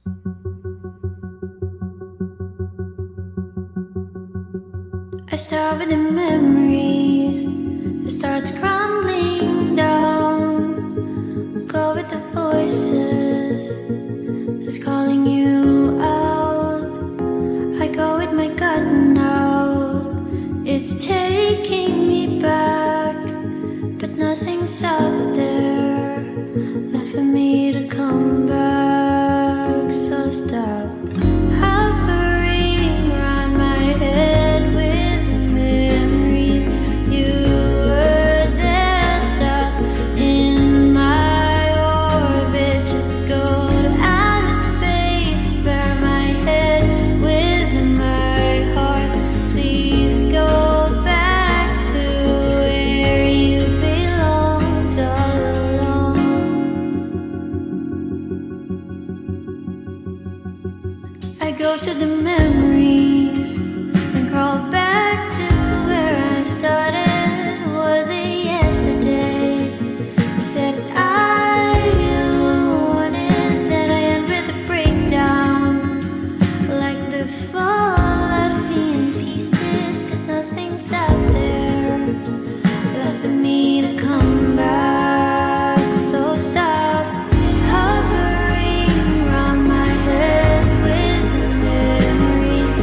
I start with the memories, it starts crumbling down. Go with the voices, it's calling you out. I go with my gut now, it's taking me back. But nothing's out there left for me to come back. So stop hovering around my head with memories. You were there, stuck in my orbit. Just go to outer space, spare my head with my heart. Please go back to where you belonged all along. I go to the memories and crawl back to where I started. Was it yesterday? You said it's I you wanted. Then I end with a breakdown, like the fall left me in pieces. 'Cause nothing's out there left for me to come back. So stop hovering around my head with memories.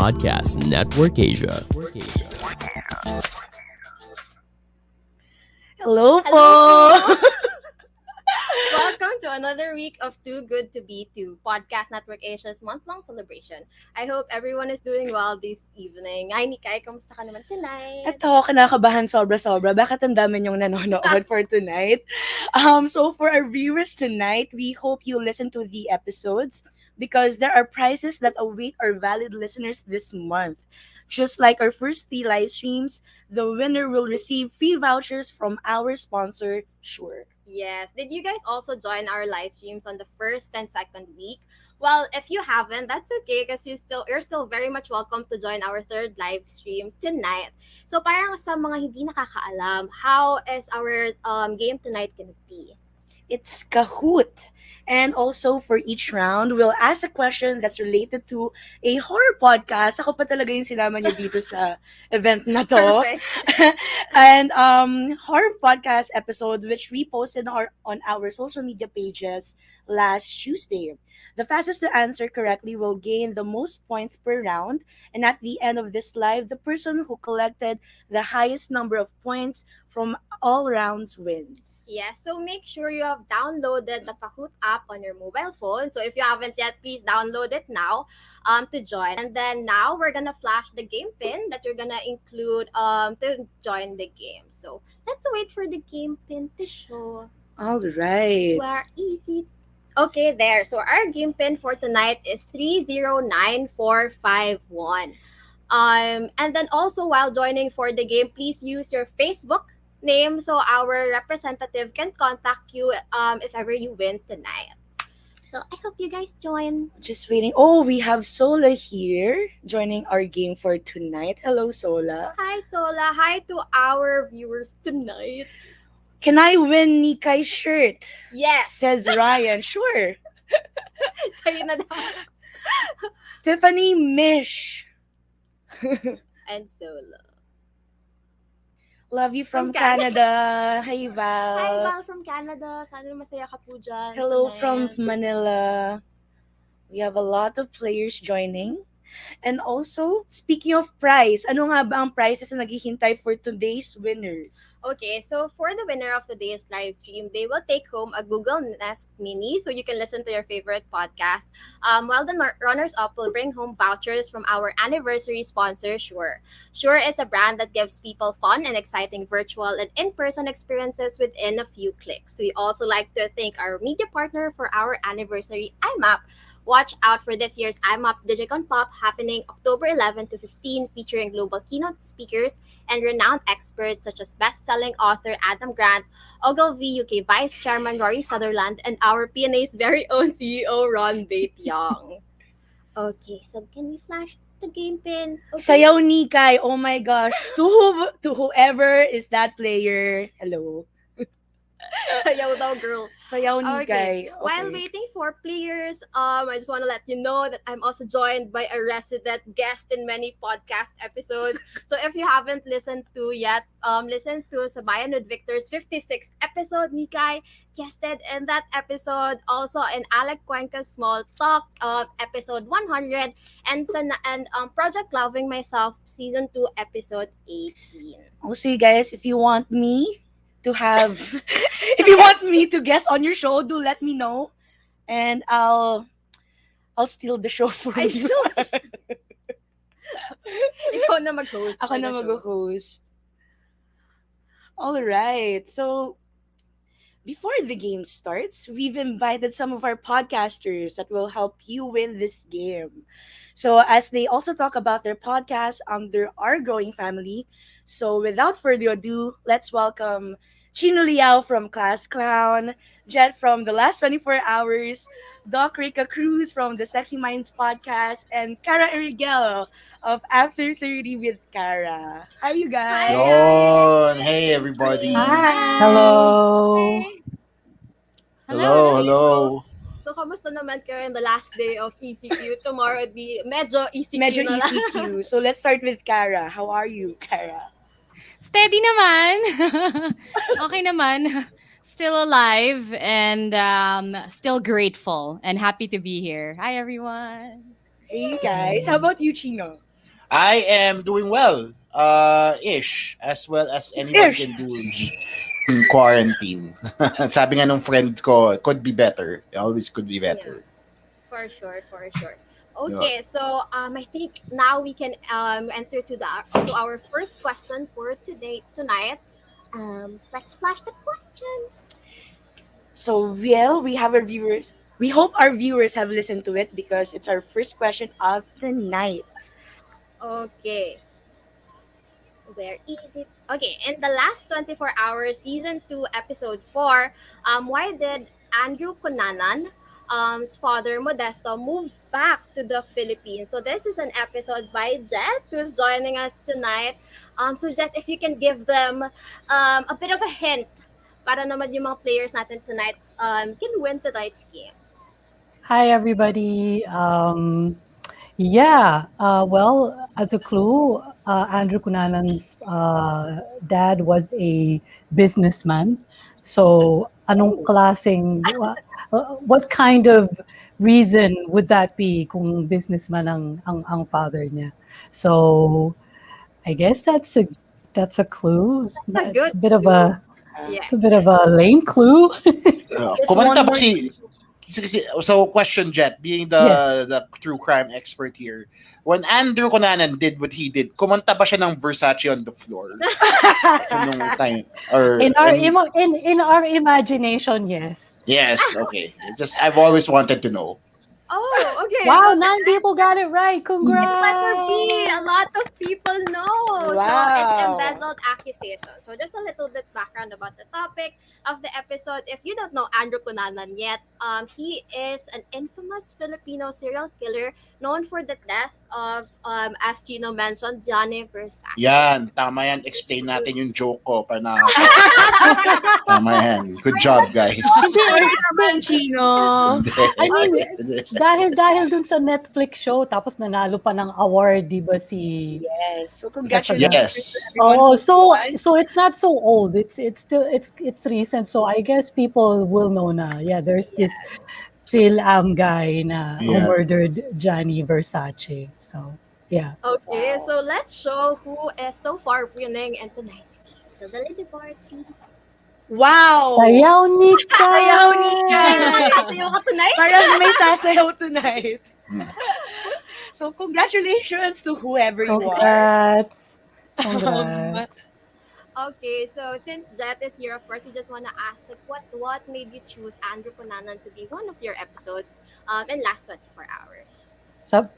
Podcast Network Asia. Hello po! Hello po! Welcome to another week of Too Good to Be Two, Podcast Network Asia's month-long celebration. I hope everyone is doing well this evening. Ay, Nikay, kamusta ka naman tonight? Eto, kinakabahan sobra-sobra. Bakit ang dami niyong nanonood for tonight? So for our viewers tonight, we hope you listen to the episodes because there are prizes that await our valid listeners this month. Just like our first 3 live streams, the winner will receive free vouchers from our sponsor, Sure. Yes. Did you guys also join our live streams on the first and second week? Well, if you haven't, that's okay because you're still very much welcome to join our third live stream tonight. So parang sa mga hindi nakakaalam, how is our game tonight gonna be? It's Kahoot. And also for each round, we'll ask a question that's related to a horror podcast. Ako pa talaga yung sinama niyo dito sa event na to. Perfect. And horror podcast episode which we posted on our social media pages last Tuesday. The fastest to answer correctly will gain the most points per round, and at the end of this live, the person who collected the highest number of points from all rounds wins. Yes, so make sure you have downloaded the Kahoot app on your mobile phone. So if you haven't yet, please download it now to join. And then now we're gonna flash the game pin that you're gonna include to join the game. So let's wait for the game pin to show. All right. Where easy. Okay, there. So our game pin for tonight is 309451. And then also while joining for the game, please use your Facebook name so our representative can contact you if ever you win tonight. So I hope you guys join. Just waiting. Oh, we have Sola here joining our game for tonight. Hello, Sola. Hi, Sola. Hi to our viewers tonight. Can I win Nikai's shirt? Yes. Says Ryan. Sure. Sa'yo na daw. Tiffany Mish. And Sola. Love you from From Canada. Hi, Val. Hi, Val from Canada. Sana masaya ka po dyan. Hello tonight. from Manila. We have a lot of players joining. And also, speaking of prize, ano nga ba ang prizes na naghihintay for today's winners? Okay, so for the winner of today's live stream, they will take home a Google Nest Mini so you can listen to your favorite podcast. While the runners-up will bring home vouchers from our anniversary sponsor, Shure. Shure is a brand that gives people fun and exciting virtual and in-person experiences within a few clicks. We also like to thank our media partner for our anniversary, IMAP. Watch out for this year's IMAP Digicon Pop happening October 11 to 15, featuring global keynote speakers and renowned experts such as best-selling author Adam Grant, Ogilvy UK Vice Chairman Rory Sutherland, and our PNA's very own CEO Ron Bateyoung. Okay, so can we flash the game pin? Okay. Sayaw Nikai. Oh my gosh. To whoever is that player. Hello. Sayaw daw, girl. Sayaw Nikay. Okay. While waiting for players, I just want to let you know that I'm also joined by a resident guest in many podcast episodes. So if you haven't listened to yet, listen to Sabayan with Victor's 56th episode. Nikay guested in that episode. Also in Alec Cuenca's Small Talk, episode 100, and Project Loving Myself, season 2, episode 18. Also, you guys, if you want me to have if you want me to guest on your show, do let me know and I'll steal the show for I you. Ikaw na mag-host. Ako na mag-host. All right. So before the game starts, we've invited some of our podcasters that will help you win this game. So as they also talk about their podcast under our growing family. So without further ado, let's welcome Chino Liao from Class Clown, Jet from The Last 24 Hours, Doc Rica Cruz from the Sexy Minds podcast, and Cara Erigel of After 30 with Cara. Hi, you guys. Yon! Hey, everybody. Hi. Hello. Hello. So, kamusta naman kayo in the last day of ECQ? Tomorrow would be medyo ECQ Medyo na lang. ECQ. So let's start with Cara. How are you, Cara? Steady naman. Okay naman. Still alive and still grateful and happy to be here. Hi, everyone. Hey, you guys. How about you, Chino? I am doing well, ish, as well as anyone Ish. can do in quarantine. Sabi nga nung friend ko, could be better. Always could be Yeah, better. for sure, for sure. Yeah. Okay, so I think now we can enter to our first question for today tonight. Let's flash the question. So, well, we have our viewers. We hope our viewers have listened to it because it's our first question of the night. Okay, where is it? Okay, in the last 24 hours, season 2, episode 4, why did Andrew Cunanan, his father Modesto, move back to the Philippines? So this is an episode by Jet, who's joining us tonight. So Jet, if you can give them a bit of a hint para naman yung mga players natin tonight can win tonight's game. Hi, everybody. Well, as a clue, Andrew Cunanan's dad was a businessman. So, anong klaseng, what kind of reason would that be kung businessman ang father niya? So, I guess that's a clue. That's a good It's a bit of a Yes. it's a bit of a lame clue. Just Kumanta one ba more so question, Jet, being Yes. the true crime expert here, when Andrew Cunanan did what he did, kumanta ba siya ng Versace on the floor? Nung time? Or, In our imagination, yes. yes, okay. I've always wanted to know. Oh, okay. Wow, So 9 people got it right. Congrats. it's letter B. A lot of people know. So Wow. it's embezzled accusation. So just a little bit background about the topic of the episode. If you don't know Andrew Cunanan yet, he is an infamous Filipino serial killer known for the death of, as Gino mentioned, Johnny Versace. Yan, tama yan. Explain natin yung joke ko para na. Tama yan. Good job, guys. Sorry naman, Chino. I mean, dahil dun sa Netflix show, tapos nanalo pa ng award, di ba si... Yes. So congratulations. Yes. to everyone Oh, who won. so it's not so old. It's still it's recent. So I guess people will know na. Yeah, there's this Phil guy na who Yeah. murdered Gianni Versace. So yeah. Okay, so let's show who is so far winning in tonight's game. So the leaderboard, please. Wow. Sayaw Nika! Sayaw, Nika! Sasayaw ka tonight? Parang may sasayaw tonight. Hmm. So congratulations to whoever you are. Congrats. Um, Congrats. Okay, so since Jet is here, of course, we just want to ask, like, what made you choose Andrew Cunanan to be one of your episodes in last 24 hours?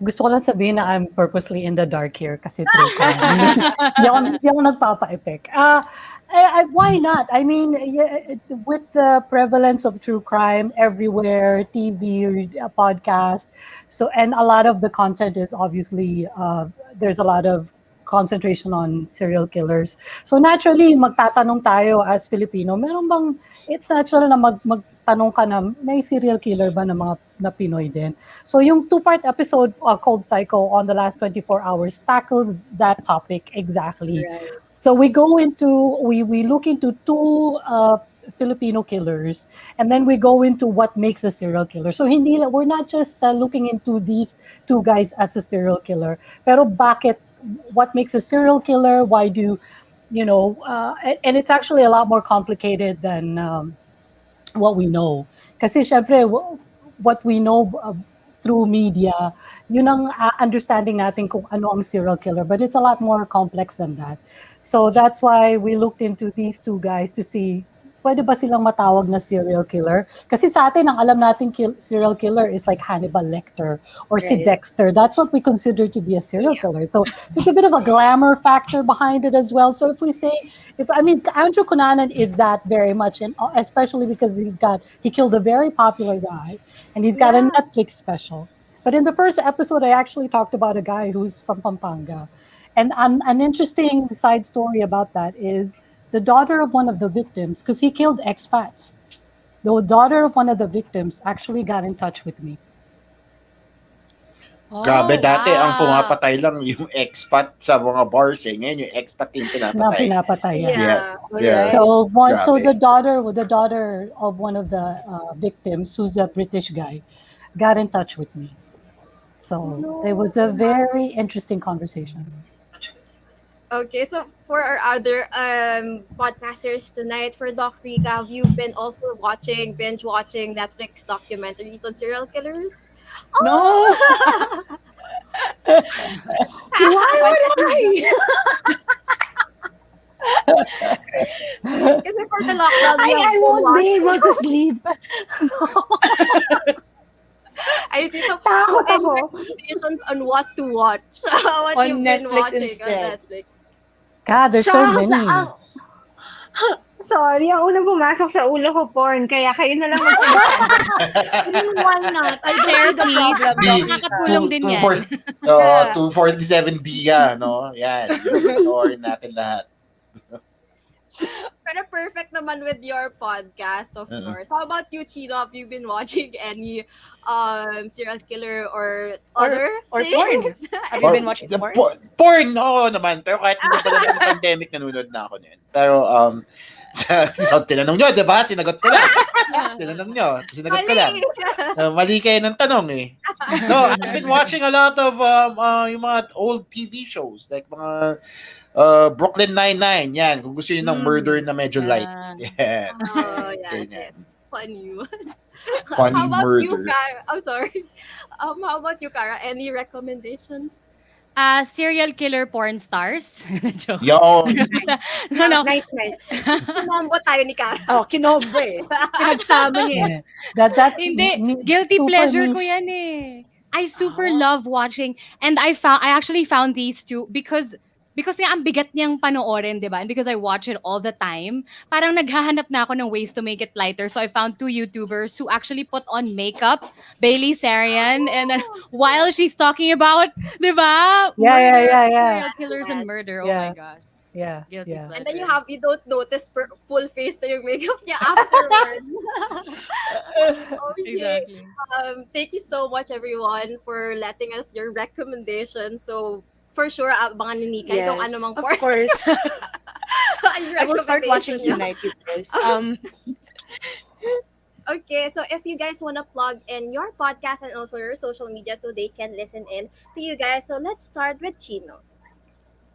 Gusto ko lang sabihin na I'm purposely in the dark here kasi true crime. Hindi ako nagpapa-epic. Why not? I mean, with the prevalence of true crime everywhere, TV, podcast, so and a lot of the content is obviously there's a lot of concentration on serial killers. So naturally, magtatanong tayo as Filipino, meron bang, it's natural na magtanong ka na, may serial killer ba na mga na Pinoy din? So yung 2-part episode called Psycho on the last 24 hours tackles that topic exactly. Right. So we look into 2 Filipino killers, and then we go into what makes a serial killer. So we're not just looking into these 2 guys as a serial killer, pero what makes a serial killer? Why do and it's actually a lot more complicated than what we know. Kasi syempre, what we know through media, yun ang understanding natin kung ano ang serial killer. But it's a lot more complex than that. So that's why we looked into these 2 guys to see, pwede ba silang matawag na serial killer? Kasi sa atin, ang alam natin serial killer is like Hannibal Lecter or si Right. Dexter. That's what we consider to be a serial killer. So there's a bit of a glamour factor behind it as well. So if we say, Andrew Cunanan is that very much, and especially because he killed a very popular guy, and he's got a Netflix special. But in the first episode, I actually talked about a guy who's from Pampanga. And an interesting side story about that is the daughter of one of the victims, because he killed expats. The daughter of one of the victims actually got in touch with me. Grabe, dati ang wow. pumapatay lang yung expat sa mga bars eh. Ngayon yung expat yung Na pinapatay. pinapatay. Yeah. Yeah. So Grabe. the daughter of one of the victims, who's a British guy, got in touch with me. So it was a No. very interesting conversation. Okay, so for our other podcasters tonight, for Doc Rika, have you been also binge watching Netflix documentaries on serial killers? No. Oh! Why Why would did you I? Kasi for the lockdown, we have I been won't be able to watching. sleep. I see. So, Takot any ako. recommendations on what to watch? What on you've been Netflix watching on instead? Netflix? God, there's so Shucks, many. sorry, ang unang pumasok sa ulo ko porn, kaya kayo na lang magsasabi. Why not? I don't Share, see the please. problem, Di, Doc Rika. Nakakatulong din yan. 247 Dia, no? Yan. Panoorin natin lahat. Pero perfect naman with your podcast, of Uh-uh. course. How about you, Chino? Have you been watching any serial killer or Or- other or things? Have you been watching the porn? Porn, oo naman. Pero kahit hindi pa lang ng pandemic, nanonood na ako niyan. Pero, so, tinanong nyo, di ba? Sinagot ko lang. Tinanong nyo, sinagot ko lang. Mali kayo ng tanong eh. No, I've been watching a lot of yung mga old TV shows. Like mga Brooklyn Nine-Nine. Yan, kung gusto nyo ng murder na medyo light. Yeah. Yan. Oh, yes. Ganyan. Funny one. Funny How about you, murder. Kara? I'm sorry. How about you, Kara? Any recommendations? Serial killer porn stars. Joke. Yo, No. Nice. Kumambo tayo ni Kara. Oh, kinombre. Pinagsama niya. Yeah. That's Hindi, guilty super pleasure ko niche. yan eh. I super love watching, and I actually found these two because nga ang bigat niyang panoorin, di ba? And because I watch it all the time, parang naghahanap na ako ng ways to make it lighter. So I found two YouTubers who actually put on makeup, Bailey Sarian, and then while she's talking about, di ba? Yeah. Serial killers and murder. Oh my Yeah. gosh. Yeah. Guilty Yeah. And then pleasure. you don't notice full face na yung makeup niya afterwards. Okay. Exactly. Thank you so much, everyone, for letting us your recommendations. So, for sure, abangan ni Nika itong ano mang of porn. course. Yung I will start watching recommendation niyo. tonight, you guys. Okay, so if you guys want to plug in your podcast and also your social media so they can listen in to you guys, so let's start with Chino.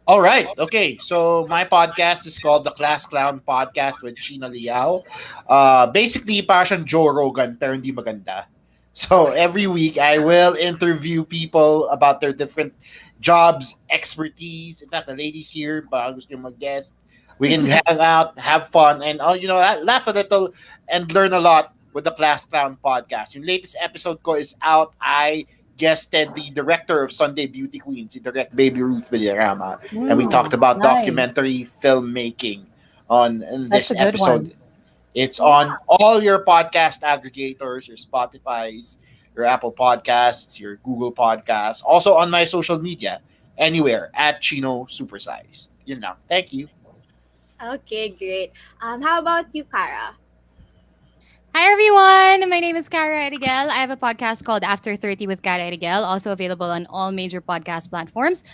all right. Okay. So my podcast is called the Class Clown Podcast with China Liao. Basically, parang Joe Rogan, pero hindi maganda. So every week, I will interview people about their different jobs, expertise. In fact, the ladies here, baka gusto nyo mag-guest. We can hang out, have fun, and laugh a little and learn a lot with the Class Clown Podcast. Yung latest episode ko is out. I guested the director of Sunday Beauty Queens, si Direct Baby Ruth Villarama, and we talked about nice. documentary filmmaking in That's this a good episode. one. It's on all your podcast aggregators, your Spotify's, your Apple Podcasts, your Google Podcasts, also on my social media, anywhere at Chino Supersize. You know, thank you. Okay, great. How about you, Kara? Hi everyone, my name is Cara Erigel. I have a podcast called After 30 with Cara Erigel, also available on all major podcast platforms.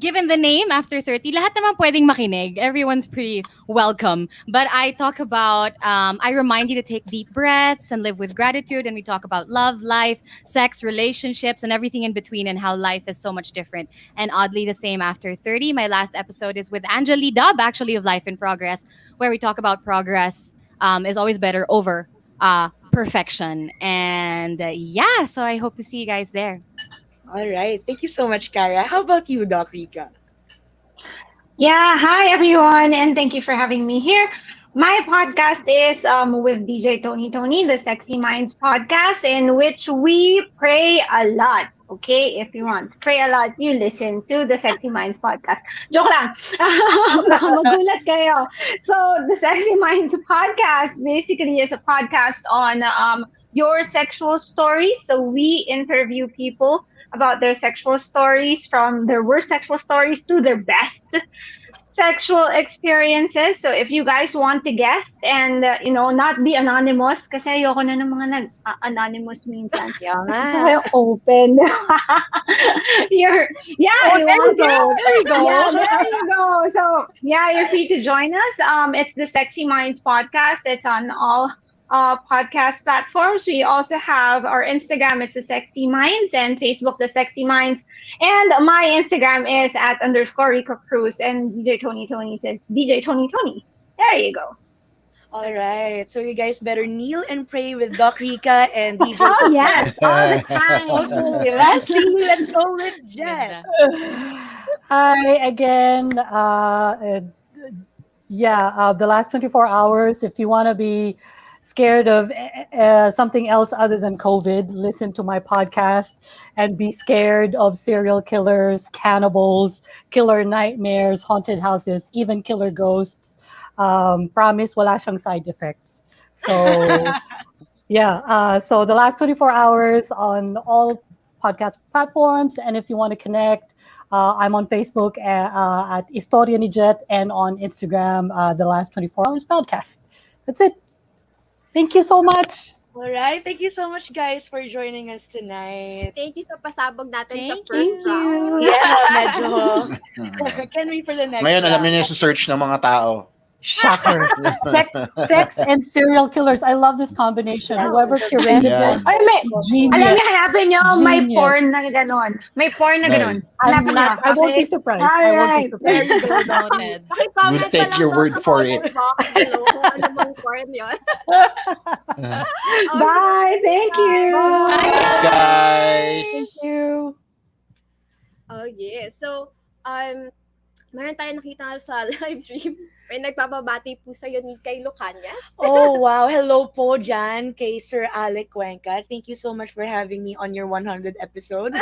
Given the name After 30, lahat naman pwedeng makinig. Everyone's pretty welcome. But I talk about, I remind you to take deep breaths and live with gratitude. And we talk about love, life, sex, relationships, and everything in between, and how life is so much different and oddly the same after 30. My last episode is with Angeli Dubb, actually, of Life in Progress, where we talk about progress is always better over perfection. And yeah, so I hope to see you guys there. All right. Thank you so much, Kara. How about you, Doc Rika? Yeah, hi everyone, and thank you for having me here. My podcast is with DJ Tony, the Sexy Minds podcast, in which we pray a lot. Okay, if you want to pray a lot, you listen to the Sexy Minds podcast. Joke lang. Baka magulat kayo. So, the Sexy Minds podcast basically is a podcast on your sexual stories. So, we interview people about their sexual stories, from their worst sexual stories to their best sexual experiences. So if you guys want to guest and not be anonymous, kasi ayoko na ng mga anonymous minsan. Gusto ko yung open. You want to. There you go. Yeah, there you go. So yeah, you're free to join us. It's the Sexy Minds podcast. It's on all podcast platforms. We also have our Instagram, it's the Sexy Minds, and Facebook, the Sexy Minds. And my Instagram is at underscore Rico Cruz, and DJ Tony says DJ Tony. There you go. All right. So you guys better kneel and pray with Doc Rica and DJ. Oh yes, all the time. Okay, lastly, let's go with Jet. Hi again. The last 24 hours, if you want to be scared of something else other than COVID, listen to my podcast and be scared of serial killers, cannibals, killer nightmares, haunted houses, even killer ghosts. Promise wala siyang side effects. So so the last 24 hours on all podcast platforms, and if you want to connect, I'm on Facebook at Historia ni Jet, and on Instagram, the last 24 hours podcast. That's it. Thank you so much. All right. Thank you so much, guys, for joining us tonight. Thank you sa pasabog natin sa Thank first you. round. Yeah, medyo. Can't wait for the next Ngayon, alam round. niyo yung search ng mga tao. Shocker. Sex and serial killers. I love this combination. Whoever curated Yeah. it, Ay, genius. alam niyo, hanapin niyo, may Genius. porn na ganon. May porn na ganon. Hanapin niyo. I won't be surprised. I won't be There surprised. you go. Noted. Pakicomment We'll take na lang your daw word sa for comment it. box below kung ano mong form yun. Bye. Thank you. Thanks, guys. Thank you. Oh, yeah. So, meron tayo nakita sa live stream. May nagpapabati po sa'yo ni kay Lucanyas. Oh, wow. Hello po dyan kay Sir Alec Cuenca. Thank you so much for having me on your 100 episode.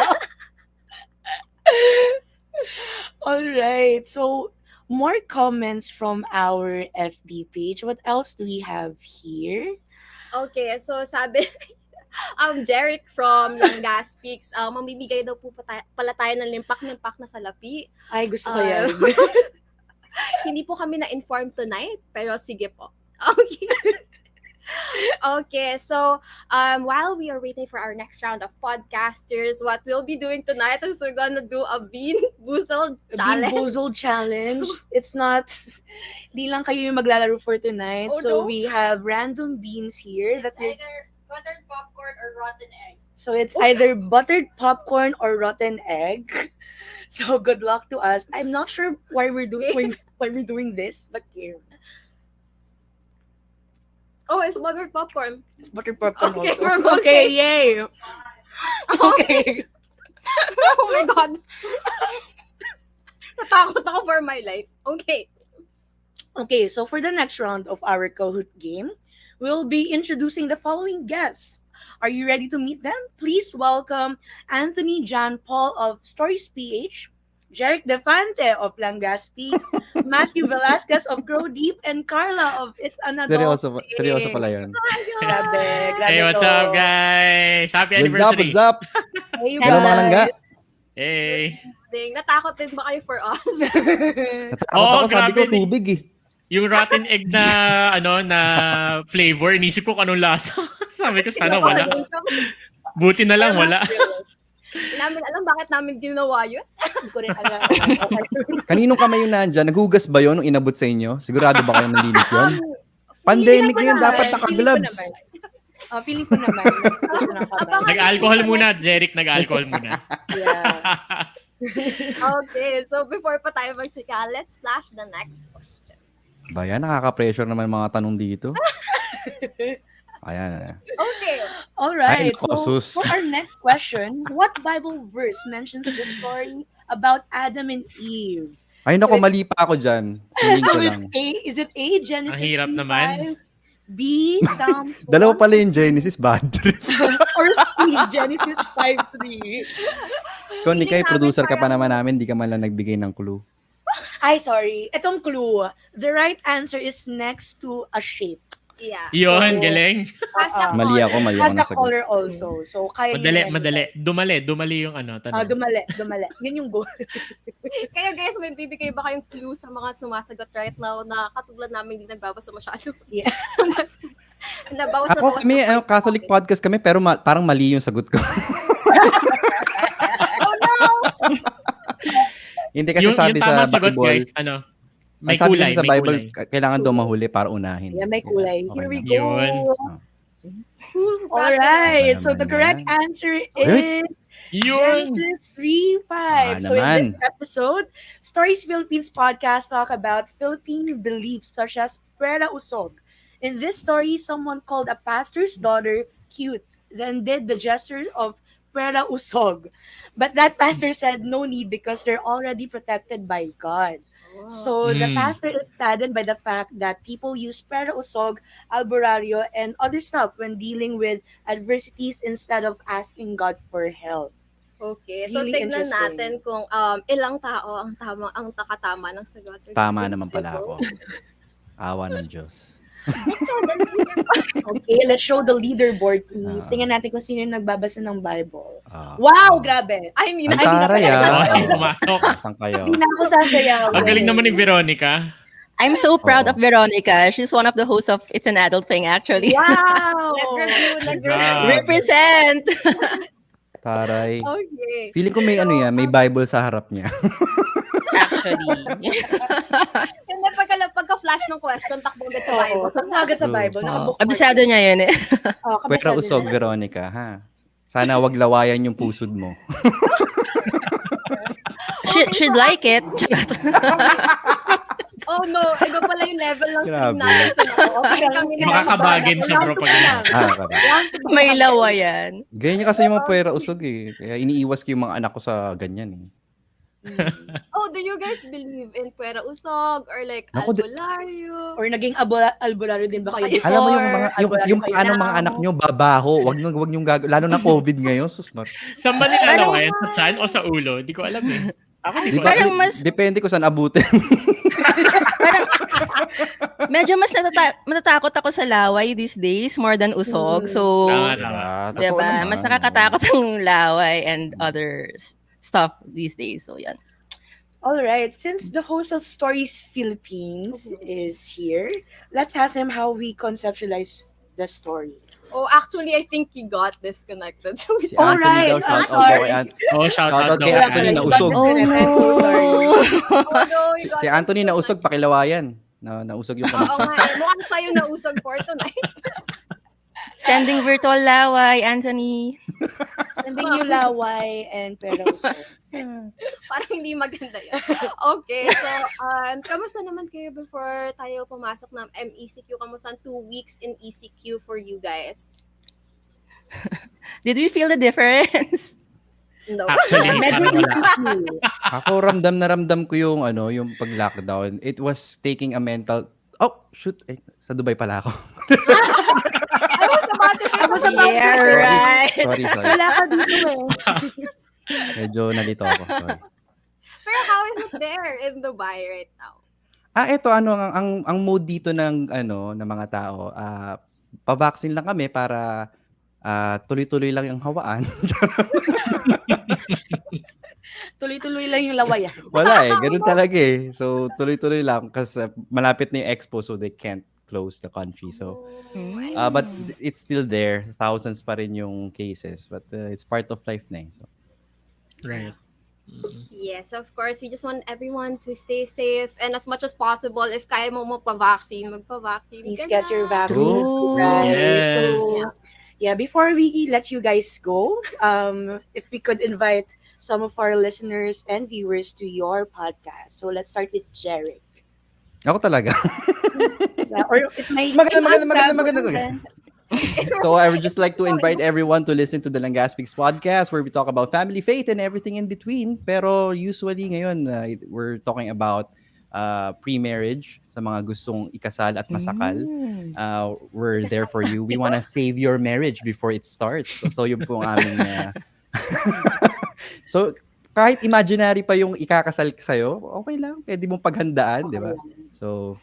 All right. So, more comments from our FB page. What else do we have here? Okay, so sabi, Jeric from Langas Peaks, mamibigay daw po pala tayo ng limpak-limpak na salapi. Ay, gusto ko yan. Hindi po kami na-inform tonight, pero sige po. Okay. Okay, so while we are waiting for our next round of podcasters, what we'll be doing tonight is we're gonna do a Boozled challenge. Boozled challenge. It's not, di lang kayo yung maglalaro for tonight. Oh, so no? we have random beans here that we're either buttered popcorn or rotten egg. So it's either buttered popcorn or rotten egg. So good luck to us. I'm not sure why we're doing this, but yeah, Oh, it's buttered popcorn. it's buttered popcorn Okay, also. we're voting. Okay, yay. Okay. Oh my God. Natakot ako for my life. Okay. Okay, so for the next round of our Kahoot game, we'll be introducing the following guests. Are you ready to meet them? Please welcome Anthony John Paul of Stories PH, Jeric Defante of Langas Peaks, Matthew Velasquez of Grow Deep, and Carla of It's an Adult Seryoso pala yun. Grabe, grabe Hey, what's to. up, guys? Happy What's up, anniversary. what's up? Hey, you Hello, mga langga. guys. Hey. Ding, natakot din ba kayo for us? Natakot Oo, ako, sabi ko grabe. tubig eh. Yung rotten egg na na flavor, inisip ko kung anong lasa. Sabi ko sana wala. Buti na lang wala. Hindi namin alam bakit namin ginawa yun. Hindi ko rin alam. Kaninong kamay yung nandyan? Nagugas ba yun nung inabot sa inyo? Sigurado ba kayo malinis yun? Pandemic na yun, dapat naka-gloves. Feeling ko naman. Nag-alcohol muna, Jeric. Nag-alcohol muna. Yeah. Okay, so before pa tayo mag-chika, let's flash the next question. Ba yan, nakaka-pressure naman mga tanong dito. Ayan. Okay. All right. Ay, So sus. for our next question, what Bible verse mentions the story about Adam and Eve? Ay So nako, mali pa ako dyan. Tingin So ko it's lang. A, is it A, Genesis Ang hirap 3:5, naman. B, Psalms 1, Dalawa pala yung Genesis, bad trip. or C, Genesis 5:3? Kung Feeling di kayo namin producer ka pa parang- naman namin, di ka man lang nagbigay ng clue. Ay, sorry. Itong clue. The right answer is next to a shape. Yeah. Yun, So, galing. As a Mali ako, mali ako Has a nasagot. color also. So, kaya Madali. Dumali yung tanong. Dumali. Yan yung goal. Kaya guys, may bibigay ba kayong clue sa mga sumasagot right now na katulad namin hindi nagbabasa masyado? Yeah. Nabawas Ako kami, Catholic podcast kami, pero parang mali yung sagot ko. Hindi kasi Yung sabi sa tamang sagot, Bible. guys, May Ang sabi kulay, kasi sa may Bible, kulay. kailangan daw mahuli para unahin. Yeah, may Kaya, kulay. okay Here we lang. go. Yun. Oh. All right. Ano So the naman correct yan? answer Ay! is Yun! Genesis 3:5. So in this naman. episode, Stories Philippines podcast talk about Philippine beliefs such as Prera Usog. In this story, someone called a pastor's daughter cute, then did the gesture of Prera Usog. But that pastor said no need because they're already protected by God. So the Mm. pastor is saddened by the fact that people use Prera Usog, albularyo, and other stuff when dealing with adversities instead of asking God for help. Okay, so Really tignan interesting. natin kung ilang tao ang takatama ng sagot. Tama naman pala ako. Awa ng Diyos. Okay, let's show the leaderboard, please. Ah. Tingnan natin kung sino yung nagbabasa ng Bible. Ah, Wow, grabe. Ay, hindi Ang na. taray Ay, pumasok. Saan kayo? Hindi na ako sasayaw. Ang galing naman ni Veronica. I'm so proud Oo. of Veronica. She's one of the hosts of It's an Adult Thing, actually. Wow! Grabe. Represent! Taray. Okay. Feeling ko may ano yan, may Bible sa harap niya. Actually. Hindi, pagka-flash ng question, takbo ulit sa Bible. Oo, agad sa Bible. Oo. Nakabookmark. Abisado niya yun eh. Oh, Kwera kabisado usog, na. Veronica, ha? Sana wag lawayan yung pusod mo. She'd like it. Oh no, iba pala yung level ng Grabe. stream natin. Okay, kami na. Makakabagin siya, bro, pag May lawa yan. Ganyan kasi yung mga pwera usog eh. Kaya iniiwas ko yung mga anak ko sa ganyan eh. Oh, do you guys believe in Puera Usog or like Naku, albularyo? Or naging albularyo din ba kayo before? Alam mo yung mga yung Albularyo kayo paano mga now? anak nyo babaho, wag nyo lalo na COVID ngayon, sus mar. Saan ba nilalawayan? Sa chan o sa ulo? Di ko alam eh. Ako di Di ko ba, alam. Parang mas- depende ko saan abutin. Medyo mas natatakot ako sa laway these days more than usog. So, Tama. Totoo diba? naman. Mas nakakatakot ang laway and other stuff these days. So, yan. All right, since the host of Stories Philippines is here, let's ask him how we conceptualize the story. Oh, actually, I think he got disconnected. So Si All Anthony right, daw, I'm shout out sorry. daw kay Anthony. Oh, shout out Shoutout daw. kay Anthony na usog. Oh, no, Si Anthony na usog, pakilawayan. Nausog yung Oo nga, eh. Mukhang siya yung nausog for tonight. Sending virtual laway, Anthony. Sending you laway and pera usog. Parang hindi maganda yun. Okay, so, kamusta naman kayo before tayo pumasok ng MECQ? Kamusta ang 2 weeks in ECQ for you guys? Did we feel the difference? No. Actually, Medyo parang wala. Ako ramdam ko yung yung pag-lockdown. It was taking a mental shoot. Sa Dubai pala ako. Yeah, right. Sorry. Wala ka dito eh. Medyo nalito ako. Sorry. Pero how is it there in Dubai right now? Ito ang mode dito ng ng mga tao. Pa-vaccine lang kami para tuloy-tuloy lang yung hawaan. Tuloy-tuloy lang yung lawayan. Wala ganun talaga eh. So tuloy-tuloy lang kasi malapit na yung expo so they can't close the country. So but it's still there. Thousands pa rin yung cases, but it's part of life na. So Right. Yes, of course. We just want everyone to stay safe and as much as possible, if kaya mo magpa-vaccine, magpa-vaccine. Please ka get na. your vaccine. True. Right? Yes. So, yeah, before we let you guys go, if we could invite some of our listeners and viewers to your podcast. So let's start with Jeric. ako talaga. Yeah, or it may Maganda. So I would just like to invite everyone to listen to the Langaspix podcast where we talk about family, faith, and everything in between. Pero usually ngayon, we're talking about pre-marriage sa mga gustong ikasal at masakal. We're there for you. We want to save your marriage before it starts. So yun po ang aming... So kahit imaginary pa yung ikakasal sa'yo, okay lang. Pwede mong paghandaan, di ba? So...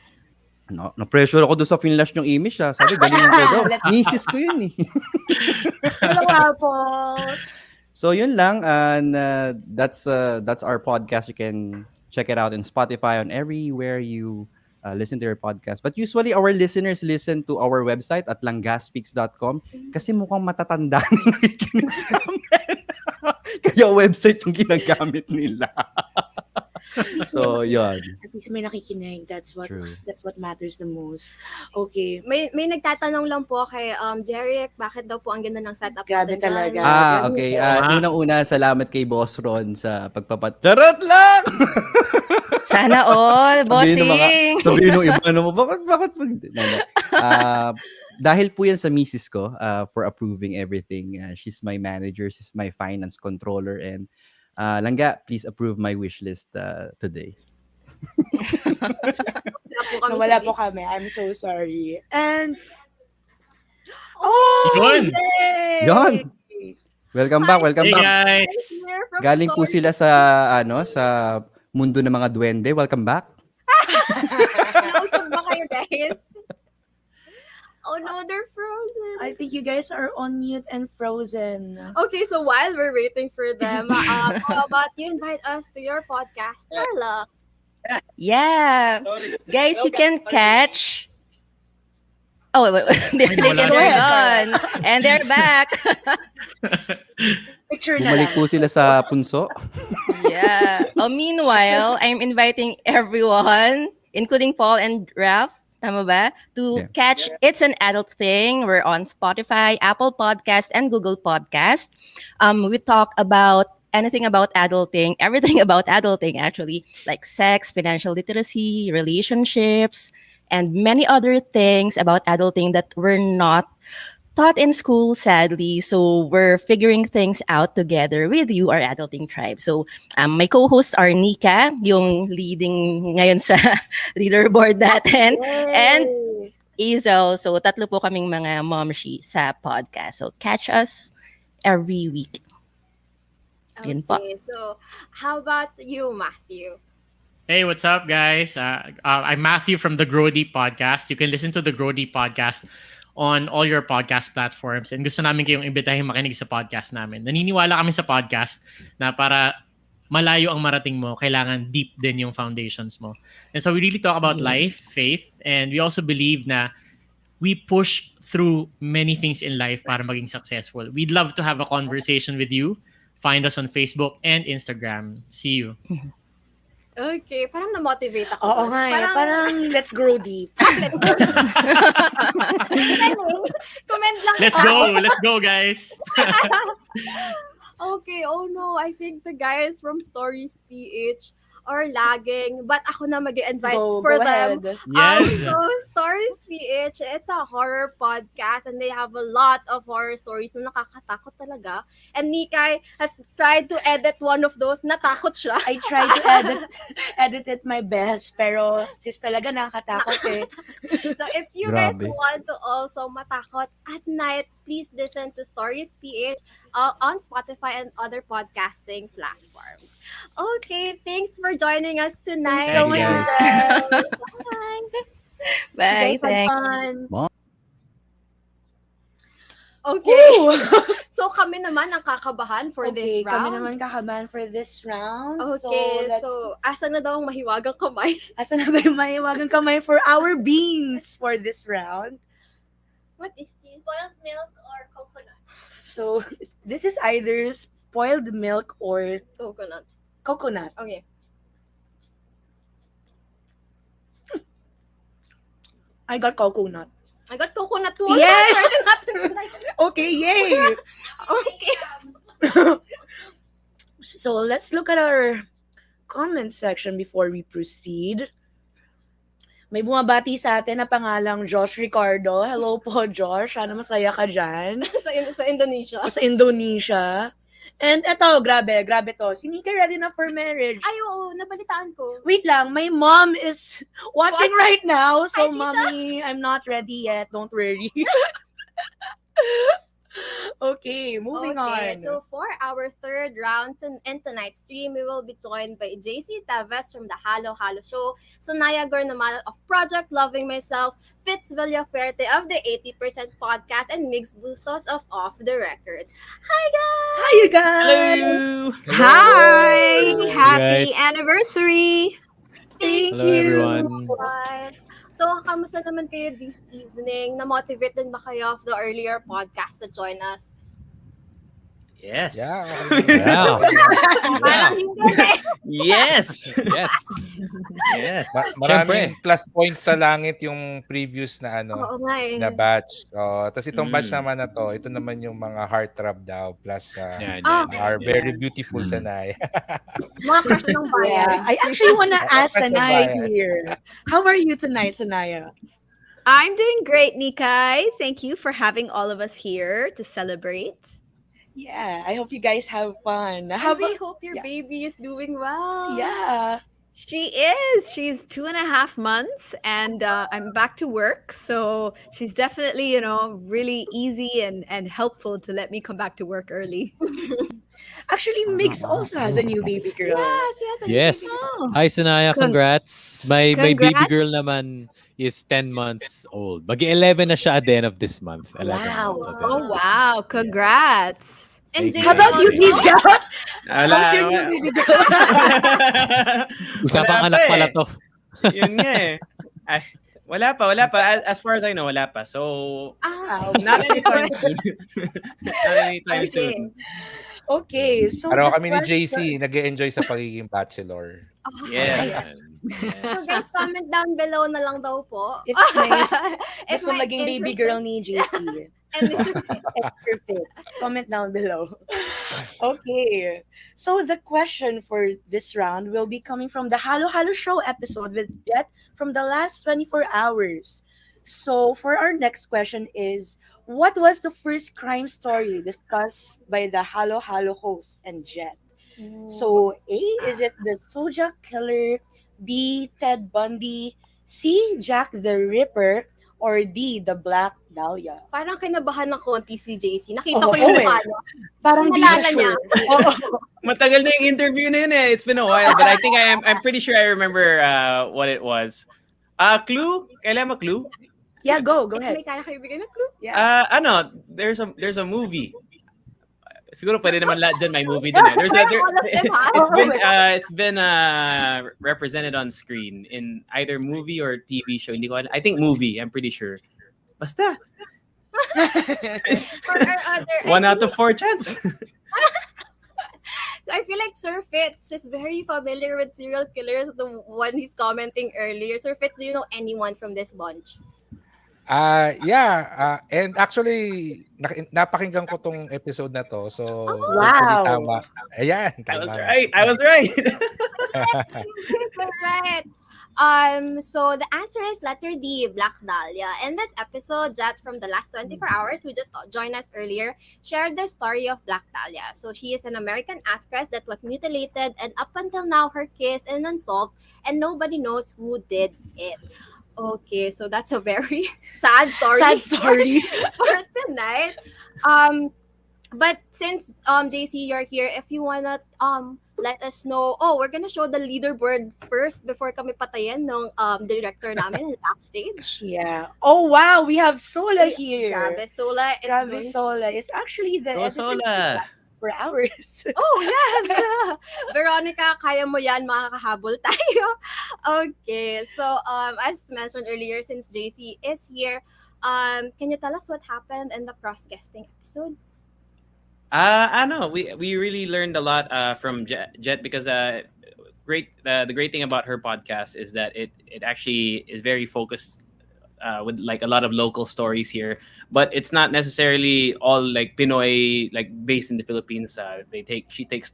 na-pressure ako doon sa Finlash yung image. Sabi, galing ko daw. Misis ko yun eh. Hello po. So yun lang. And that's our podcast. You can check it out in Spotify, on everywhere you listen to your podcast. But usually, our listeners listen to our website at langaspix.com kasi mukhang matatanda na nakikinig sa amin. Kaya website yung ginagamit nila. So, yun. At least may nakikinig. That's what True. matters the most. Okay. May nagtatanong lang po kay Jeric, bakit daw po ang ganda ng setup Grabe natin talaga. dyan? Okay. Ah. Unang-una, salamat kay Boss Ron sa Charot lang! Sana all, bossing. Sabihin nung iba, ano mo, bakit? Dahil po yan sa misis ko for approving everything. She's my manager, she's my finance controller, and Langga, please approve my wish list today. Nawala po kami. I'm so sorry. And Yun! yay! Yon! Welcome back. Hey guys! Here from Galing po Story. sila sa sa mundo ng mga duwende. Welcome back. Nausog ba kayo, guys? Oh no, they're frozen. I think you guys are on mute and frozen. Okay, so while we're waiting for them, how about you invite us to your podcast, Carla? Yeah. Guys, you can catch... Oh, wait. They're wala they're na. gone. And they're back. Picture na Bumalik lang. po sila sa punso. Yeah. Meanwhile, I'm inviting everyone, including Paul and Ralph, tama ba? To Yeah. catch It's an Adult Thing. We're on Spotify, Apple Podcast, and Google Podcast. We talk about anything about adulting, everything about adulting actually, like sex, financial literacy, relationships, and many other things about adulting that we're not taught in school, sadly. So we're figuring things out together with you, our adulting tribe. So my co-hosts are Nika, yung leading ngayon sa leaderboard natin, and Izel. So tatlo po kaming mga momshi sa podcast. So catch us every week. Yun po. Okay, so how about you, Matthew? Hey, what's up, guys? I'm Matthew from the Grody Podcast. You can listen to the Grody Podcast on all your podcast platforms. And gusto namin kayong imbitahin makinig sa podcast namin. Naniniwala kami sa podcast na para malayo ang marating mo, kailangan deep din yung foundations mo. And so we really talk about life, faith, and we also believe na we push through many things in life para maging successful. We'd love to have a conversation with you. Find us on Facebook and Instagram. See you. Okay, parang na-motivate ako. Oo nga eh. Parang let's grow deep. Comment lang. Let's go, guys. Okay, oh no, I think the guys from Stories PH are lagging, but ako na mag-invite for them. Ahead. Yes. So, Stories PH, it's a horror podcast and they have a lot of horror stories na nakakatakot talaga. And Nikay has tried to edit one of those. Natakot siya. I tried to edit it my best, pero sis talaga nakakatakot eh. So, if you guys Grabe. want to also matakot at night, please listen to Stories PH on Spotify and other podcasting platforms. Okay, thanks for joining us tonight. Thank you, guys. Bye. Bye. Okay, Thanks. fun. Okay. Woo! So kami naman ang kakabahan for this Okay, round. kami naman kakabahan for this round. Okay, let's- so asa na daw ang mahiwagang kamay? Asa na ba yung mahiwagang kamay for our beans for this round? What is this? Boiled milk or coconut? So, this is either spoiled milk or Coconut. coconut. Okay. I got coconut. I got coconut too. Yes! Try natin tonight. Okay, yay! Okay. So, let's look at our comment section before we proceed. May bumabati sa atin na pangalang Josh Ricardo. Hello po, Josh. Sana masaya ka dyan. sa Indonesia. Sa Indonesia. And eto, grabe to. Si Nika ready na for marriage. Ay, oo, nabalitaan ko. Wait lang, my mom is watching right now. So, Hi, tita. mommy, I'm not ready yet. Don't worry. Okay, moving Okay, on. so for our third round in tonight's stream, we will be joined by JC Taves from the Halo Halo Show, Sanaya Gornamal of Project Loving Myself, Fitz Villaferte of the 80% Podcast, and Migs Bustos of Off the Record. Hi, guys! Hi, you guys! Hi! Hello, Happy guys. anniversary! Thank Hello, you. everyone. Guys. So, kamusta naman kayo this evening? Na-motivate din ba kayo of the earlier podcast to join us? Yes. Yeah, okay. Wow. Parang Yeah. hindi eh. Yes. Yes. Yes. Maraming Siyempre. plus points sa langit yung previous na Oo nga na eh. batch. Tapos itong batch Mm. naman na to, ito naman yung mga heartthrob daw plus Yan, Ah, yan, yan, our yan. very Yeah. beautiful Mm. Sanay. mga crush ng bayan. Yeah. I actually want to ask Crush ng Sanaya bayan. here. How are you tonight, Sanaya? I'm doing great, Nikai. Thank you for having all of us here to celebrate. Yeah, I hope you guys have fun. And How we about, hope your yeah. baby is doing well. Yeah. She is. She's 2.5 months, and I'm back to work. So she's definitely, really easy and helpful to let me come back to work early. Actually, Mix also has a new baby girl. Yeah, she has a new Yes. baby. Oh, Hi, Sanaya. con- Congrats. My baby congrats. girl naman is 10 months old. Mag-11 na siya at the end of this month. 11 Wow. months at the end Oh, of this wow. month. Congrats. And Thank you. How about you, also, please, Gab? Wala. How's your new baby girl? Usapang Wala anak pa pala eh. to. Yun nga eh. Ay, wala pa. As far as I know, wala pa. So, not anytime soon. Not anytime soon. Okay, so Pero the kami ni question- JC, nag-e-enjoy sa pagiging bachelor. Yes. So guys, comment down below na lang daw po. If may If gusto may maging baby interest girl ni JC. and Mr. Extra fits. Comment down below. Okay. So the question for this round will be coming from the Halo Halo Show episode with Jet from the last 24 hours. So for our next question is, what was the first crime story discussed by the Halo Halo host and Jet? So A, is it the Zodiac Killer? B, Ted Bundy? C, Jack the Ripper? Or D, the Black Dahlia? Parang kinabahan ng konti si JC. Nakita Oo, ko yung eh. mukha niya. Parang di siya Naalala niya. sure. Oo. Matagal na yung interview na yun eh. It's been a while, but I think I'm pretty sure I remember what it was. Clue? Kailan mo clue? Yeah, go If ahead. may kaya kayo bigay na clue. Yeah. There's a movie. Siguro pwede naman lahat dyan may movie din eh. All of them, ha? It's been represented on screen in either movie or TV show. Hindi ko alam. I think movie, I'm pretty sure. Basta. For our other, 1 out of 4 chance. So I feel like Sir Fitz is very familiar with serial killers. The one he's commenting earlier. Sir Fitz, do you know anyone from this bunch? Yeah, and actually napakinggan ko tong episode na to. So wow. hopefully tama. Ayan, I was tama. right. I was right. You're right. So the answer is letter D, Black Dahlia. In this episode, Jet from the last 24 hours, who just joined us earlier, shared the story of Black Dahlia. So she is an American actress that was mutilated, and up until now, her case is unsolved, and nobody knows who did it. Okay, so that's a very sad story. Sad story. for tonight. But since JC, you're here, if you wanna let us know, we're gonna show the leaderboard first before kami patayin ng director namin backstage. Yeah. Oh wow, we have Sola here. Grabe, Sola is Grabe, doing... Sola. It's actually the Go, editor Sola. for hours. Oh, yes! Veronica, kaya mo yan, makakahabol tayo. Okay, so as mentioned earlier, since JC is here, can you tell us what happened in the cross-guesting episode? I know we really learned a lot from Jet because the great thing about her podcast is that it actually is very focused with like a lot of local stories here, but it's not necessarily all like Pinoy, like based in the Philippines. She takes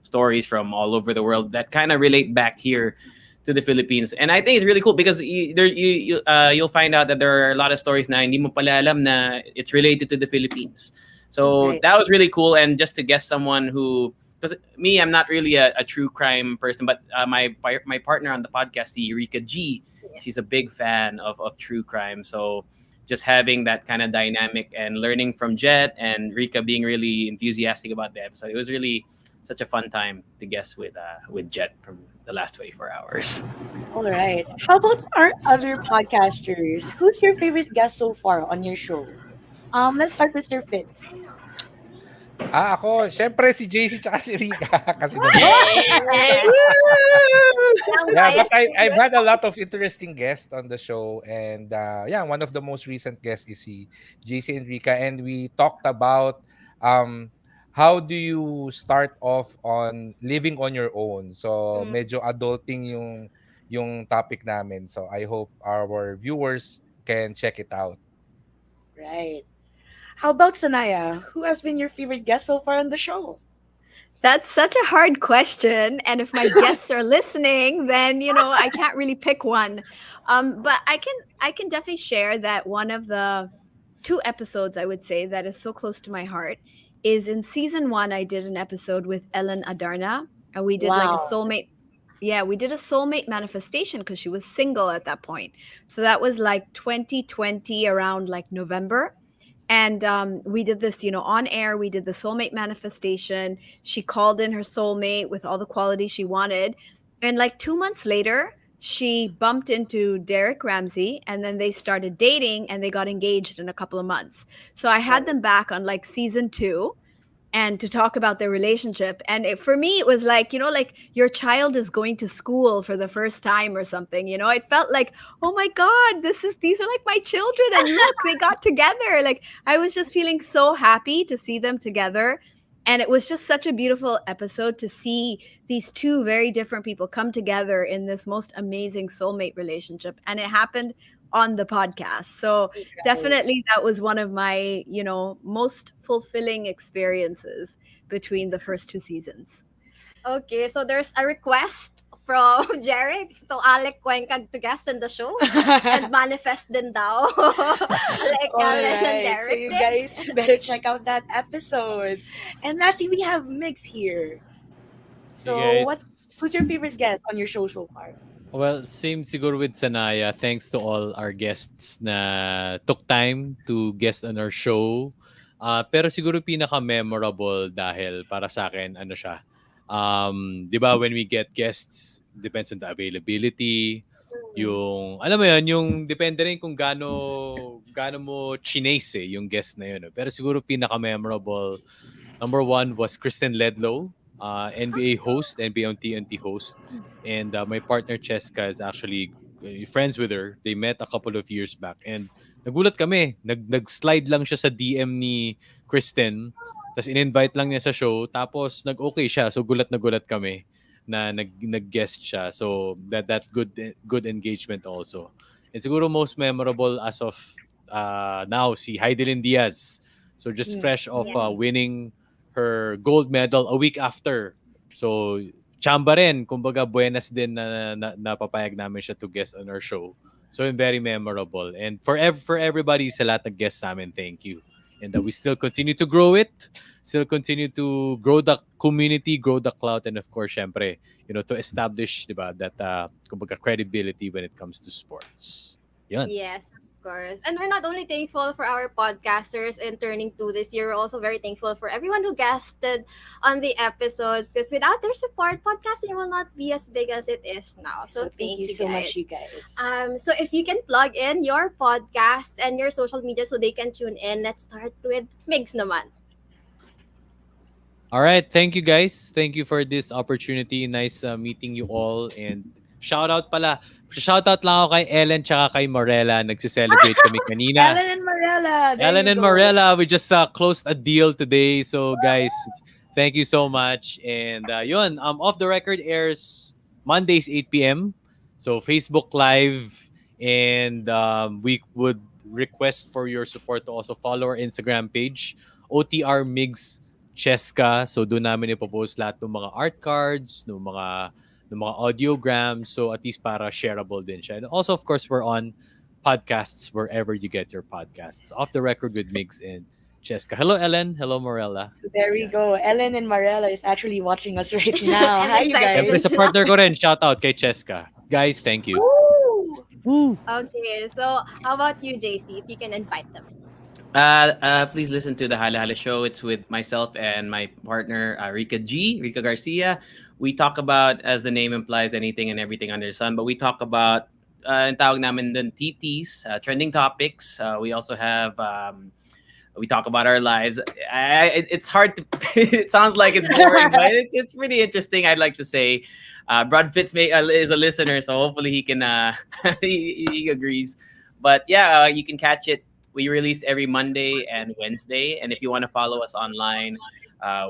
stories from all over the world that kind of relate back here to the Philippines, and I think it's really cool because you'll find out that there are a lot of stories na hindi mo pala alam na it's related to the Philippines. So Right. that was really cool, and just to guess someone who, because me, I'm not really a true crime person, but my partner on the podcast, Rika G, she's a big fan of true crime. So just having that kind of dynamic and learning from Jet and Rika being really enthusiastic about the episode, it was really such a fun time to guess with Jet from the last 24 hours. All right. How about our other podcasters? Who's your favorite guest so far on your show? Let's start with Sir Fitz. Ako, syempre si JC tsaka si Rika kasi but I've had a lot of interesting guests on the show, and one of the most recent guests is si JC and Rika, and we talked about how do you start off on living on your own? So Mm, medyo adulting yung topic namin. So I hope our viewers can check it out. right. How about Sanaya? Who has been your favorite guest so far on the show? That's such a hard question. And if my guests are listening, then I can't really pick one. But I can definitely share that one of the two episodes I would say that is so close to my heart is in season one. I did an episode with Ellen Adarna, and we did like a Wow. soulmate. Yeah, we did a soulmate manifestation because she was single at that point. So that was like 2020 around like November. And we did this, on air. We did the soulmate manifestation. She called in her soulmate with all the qualities she wanted. And like 2 months later, she bumped into Derek Ramsey, and then they started dating and they got engaged in a couple of months. So I had them back on like season two and to talk about their relationship. And for me, it was like, like your child is going to school for the first time or something. It felt like, oh my God, these are like my children. And look, they got together. Like I was just feeling so happy to see them together. And it was just such a beautiful episode to see these two very different people come together in this most amazing soulmate relationship. And it happened on the podcast. So Right. definitely that was one of my, most fulfilling experiences between the first two seasons. Okay, so there's a request from Jeric to Alec Cuencag to guest in the show and manifest din daw. Like All Ellen and right. So Derek you did. guys better check out that episode. And lastly, we have Mix here. Hey So guys. who's your favorite guest on your show so far? Well, same siguro with Sanaya. Thanks to all our guests na took time to guest on our show. Pero siguro pinaka-memorable dahil para sa akin, ano siya, di ba when we get guests, depends on the availability, yung, alam mo yun, yung depende rin kung gaano mo chinase yung guest na yun. Pero siguro pinaka-memorable, number one was Kristen Ledlow, NBA host, NBA on TNT host. And my partner Cheska is actually friends with her. They met a couple of years back. And nagulat kami. Nag-slide lang siya sa DM ni Kristen. Tapos in-invite lang niya sa show. Tapos nag-okay siya. So gulat na gulat kami na nag-guest siya. So that good engagement also. And siguro most memorable as of now, si Heidelin Diaz. So just fresh off winning her gold medal a week after. So chamba rin, kumbaga buenas din na napapayag namin siya to guest on our show. So very memorable. And for everybody sa lahat ng guests namin, thank you. And we still continue to grow it, still continue to grow the community, grow the clout, and of course, syempre, to establish, diba, that kumbaga credibility when it comes to sports. Yun. Yes, of course. And we're not only thankful for our podcasters in turning two this year, we're also very thankful for everyone who guested on the episodes because without their support, podcasting will not be as big as it is now. So Thank you you so much, guys. you guys. So if you can plug in your podcast and your social media so they can tune in, let's start with Migs naman. All right, thank you guys. Thank you for this opportunity. Nice meeting you all. And shout out pala. Shout out lang ako kay Ellen tsaka kay Morella. Nagse-celebrate kami kanina. Ellen and Marella. There Ellen you and go. Morella, we just closed a deal today. So guys, thank you so much. And yun, Off the Record airs Mondays 8 p.m. So Facebook Live. And we would request for your support to also follow our Instagram page, OTR Migs Cheska. So doon namin ipopost lahat ng mga art cards, ng mga audiograms. So at least para shareable din siya. And also, of course, we're on podcasts wherever you get your podcasts. Off the Record with Migs and Cheska. Hello, Ellen. Hello, Morella. So there we go. Ellen and Marella is actually watching us right now. I'm Hi, you excited. Siyempre guys. sa partner ko rin, shout out kay Cheska. Guys, thank you. Woo! Okay, so how about you, JC, if you can invite them? Please listen to the Hala Hala Show. It's with myself and my partner, Rika Garcia. We talk about, as the name implies, anything and everything under the sun. But we talk about, ang tawag namin dun, TTs, trending topics. We also have, we talk about our lives. It's hard to, it sounds like it's boring, but it's pretty interesting, I'd like to say. Brad Fitz is a listener, so hopefully he can, he agrees. But yeah, you can catch it. We release every Monday and Wednesday. And if you want to follow us online,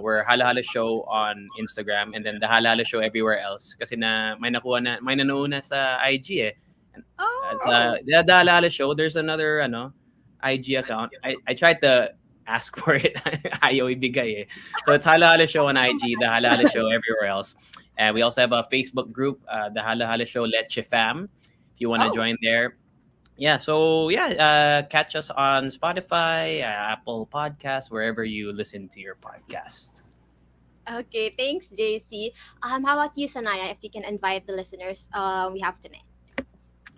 We're Hala Hala Show on Instagram and then the Hala Hala Show everywhere else. Kasi may nanuuna sa IG eh. Sa the Hala Hala Show, there's another IG account. I tried to ask for it. Ayaw ibigay eh. So it's Hala Hala Show on IG, the Hala Hala Show everywhere else. And we also have a Facebook group, the Hala Hala Show Leche Fam. If you want to join there. Yeah, so catch us on Spotify, Apple Podcasts, wherever you listen to your podcast. Okay, thanks, JC. How about you, Sanaya? If you can invite the listeners we have tonight.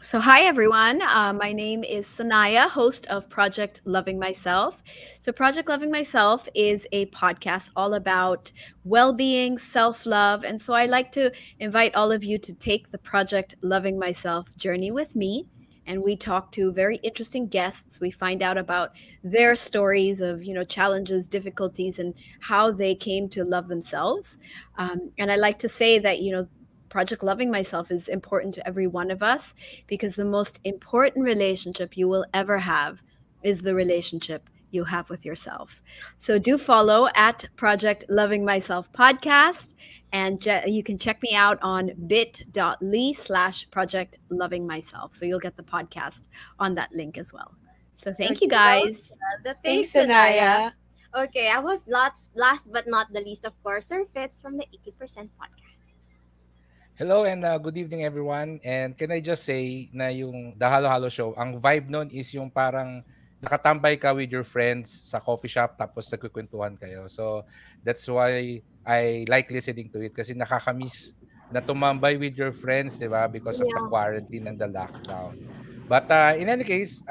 So, hi everyone. My name is Sanaya, host of Project Loving Myself. So, Project Loving Myself is a podcast all about well being, self love. And so, I'd like to invite all of you to take the Project Loving Myself journey with me. And we talk to very interesting guests. We find out about their stories of, challenges, difficulties, and how they came to love themselves. And I like to say that, Project Loving Myself is important to every one of us because the most important relationship you will ever have is the relationship you have with yourself. So do follow at Project Loving Myself podcast, and you can check me out on bit.ly/Project Loving Myself. So you'll get the podcast on that link as well. So thank you guys. Thanks, Sanaya. Okay, I would last but not the least, of course, Sir Fitz from the 80% podcast. Hello and good evening everyone. And can I just say na yung The Halo Halo Show, ang vibe nun is yung parang nakatambay ka with your friends sa coffee shop tapos nagkukwentuhan kayo. So that's why I like listening to it kasi nakakamiss na tumambay with your friends, di ba? Because of the quarantine and the lockdown. But in any case,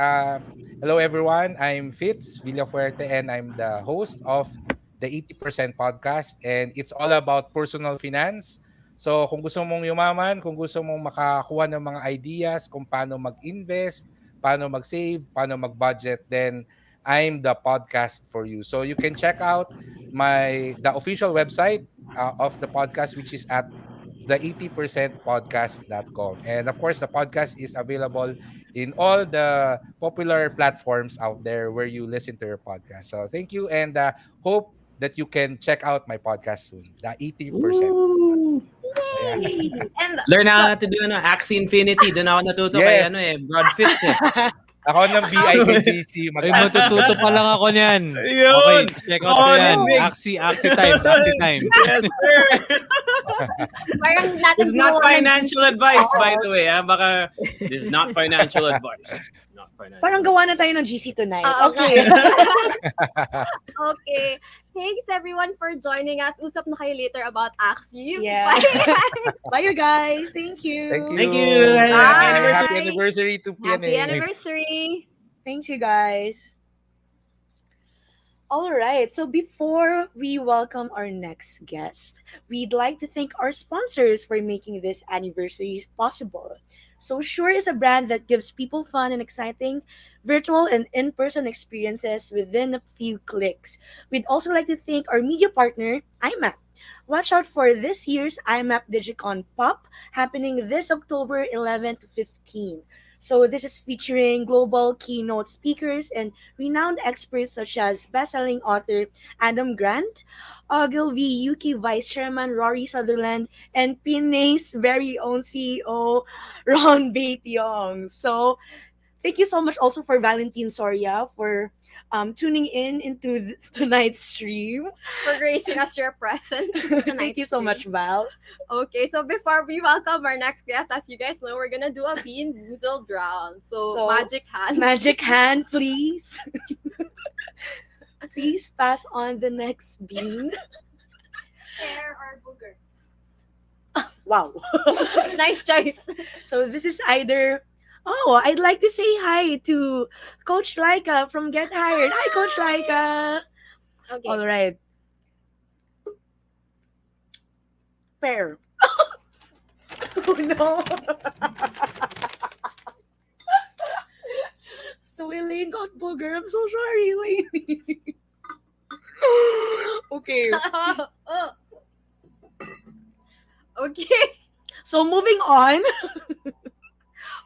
hello everyone. I'm Fitz Villafuerte and I'm the host of the 80% podcast and it's all about personal finance. So kung gusto mong yumaman, kung gusto mong makakuha ng mga ideas kung paano mag-invest, paano mag-save, paano mag-budget, then I'm the podcast for you. So you can check out the official website of the podcast, which is at the80percentpodcast.com. And of course, the podcast is available in all the popular platforms out there where you listen to your podcast. So thank you and hope that you can check out my podcast soon. The 80%. Yeah. And learn na to do Axie Infinity. Doon ako natuto kay Brad Fitz eh. Ako ng BIKJC. Ay, matututo pa lang ako niyan. Yun. Okay, check out ko yan. Axie time. Yes, sir. Parang natin This is not financial advice, by the way. Baka, this is not financial advice. Not financial. Parang gawa na tayo ng GC tonight. Okay. Okay. Thanks everyone for joining us. Usap na kayo later about Axie. Yeah. Bye. Bye you guys. Thank you. Thank you. Bye. Happy anniversary to PNA. Happy anniversary. Thanks you guys. All right, so before we welcome our next guest, we'd like to thank our sponsors for making this anniversary possible. So Sure is a brand that gives people fun and exciting virtual and in-person experiences within a few clicks. We'd also like to thank our media partner, IMAP. Watch out for this year's IMAP Digicon Pop happening this October 11 to 15. So this is featuring global keynote speakers and renowned experts such as best-selling author Adam Grant, Ogilvy UK Vice Chairman Rory Sutherland, and PNA's very own CEO Ron Baetiong. So thank you so much also for Valentine Soria for tuning in into tonight's stream. For gracing us your presence. Thank you so much, Val. Okay, so before we welcome our next guest, as you guys know, we're gonna do a Bean Boozled round. So magic hand. Magic hand, please. Please pass on the next bean. Hair or booger? Wow. Nice choice. So this is either... Oh, I'd like to say hi to Coach Laika from Get Hired. Hi, Coach Laika. Okay. All right. Pear. Oh, no. So Elaine got booger. I'm so sorry, Elaine. Okay. Okay. So moving on.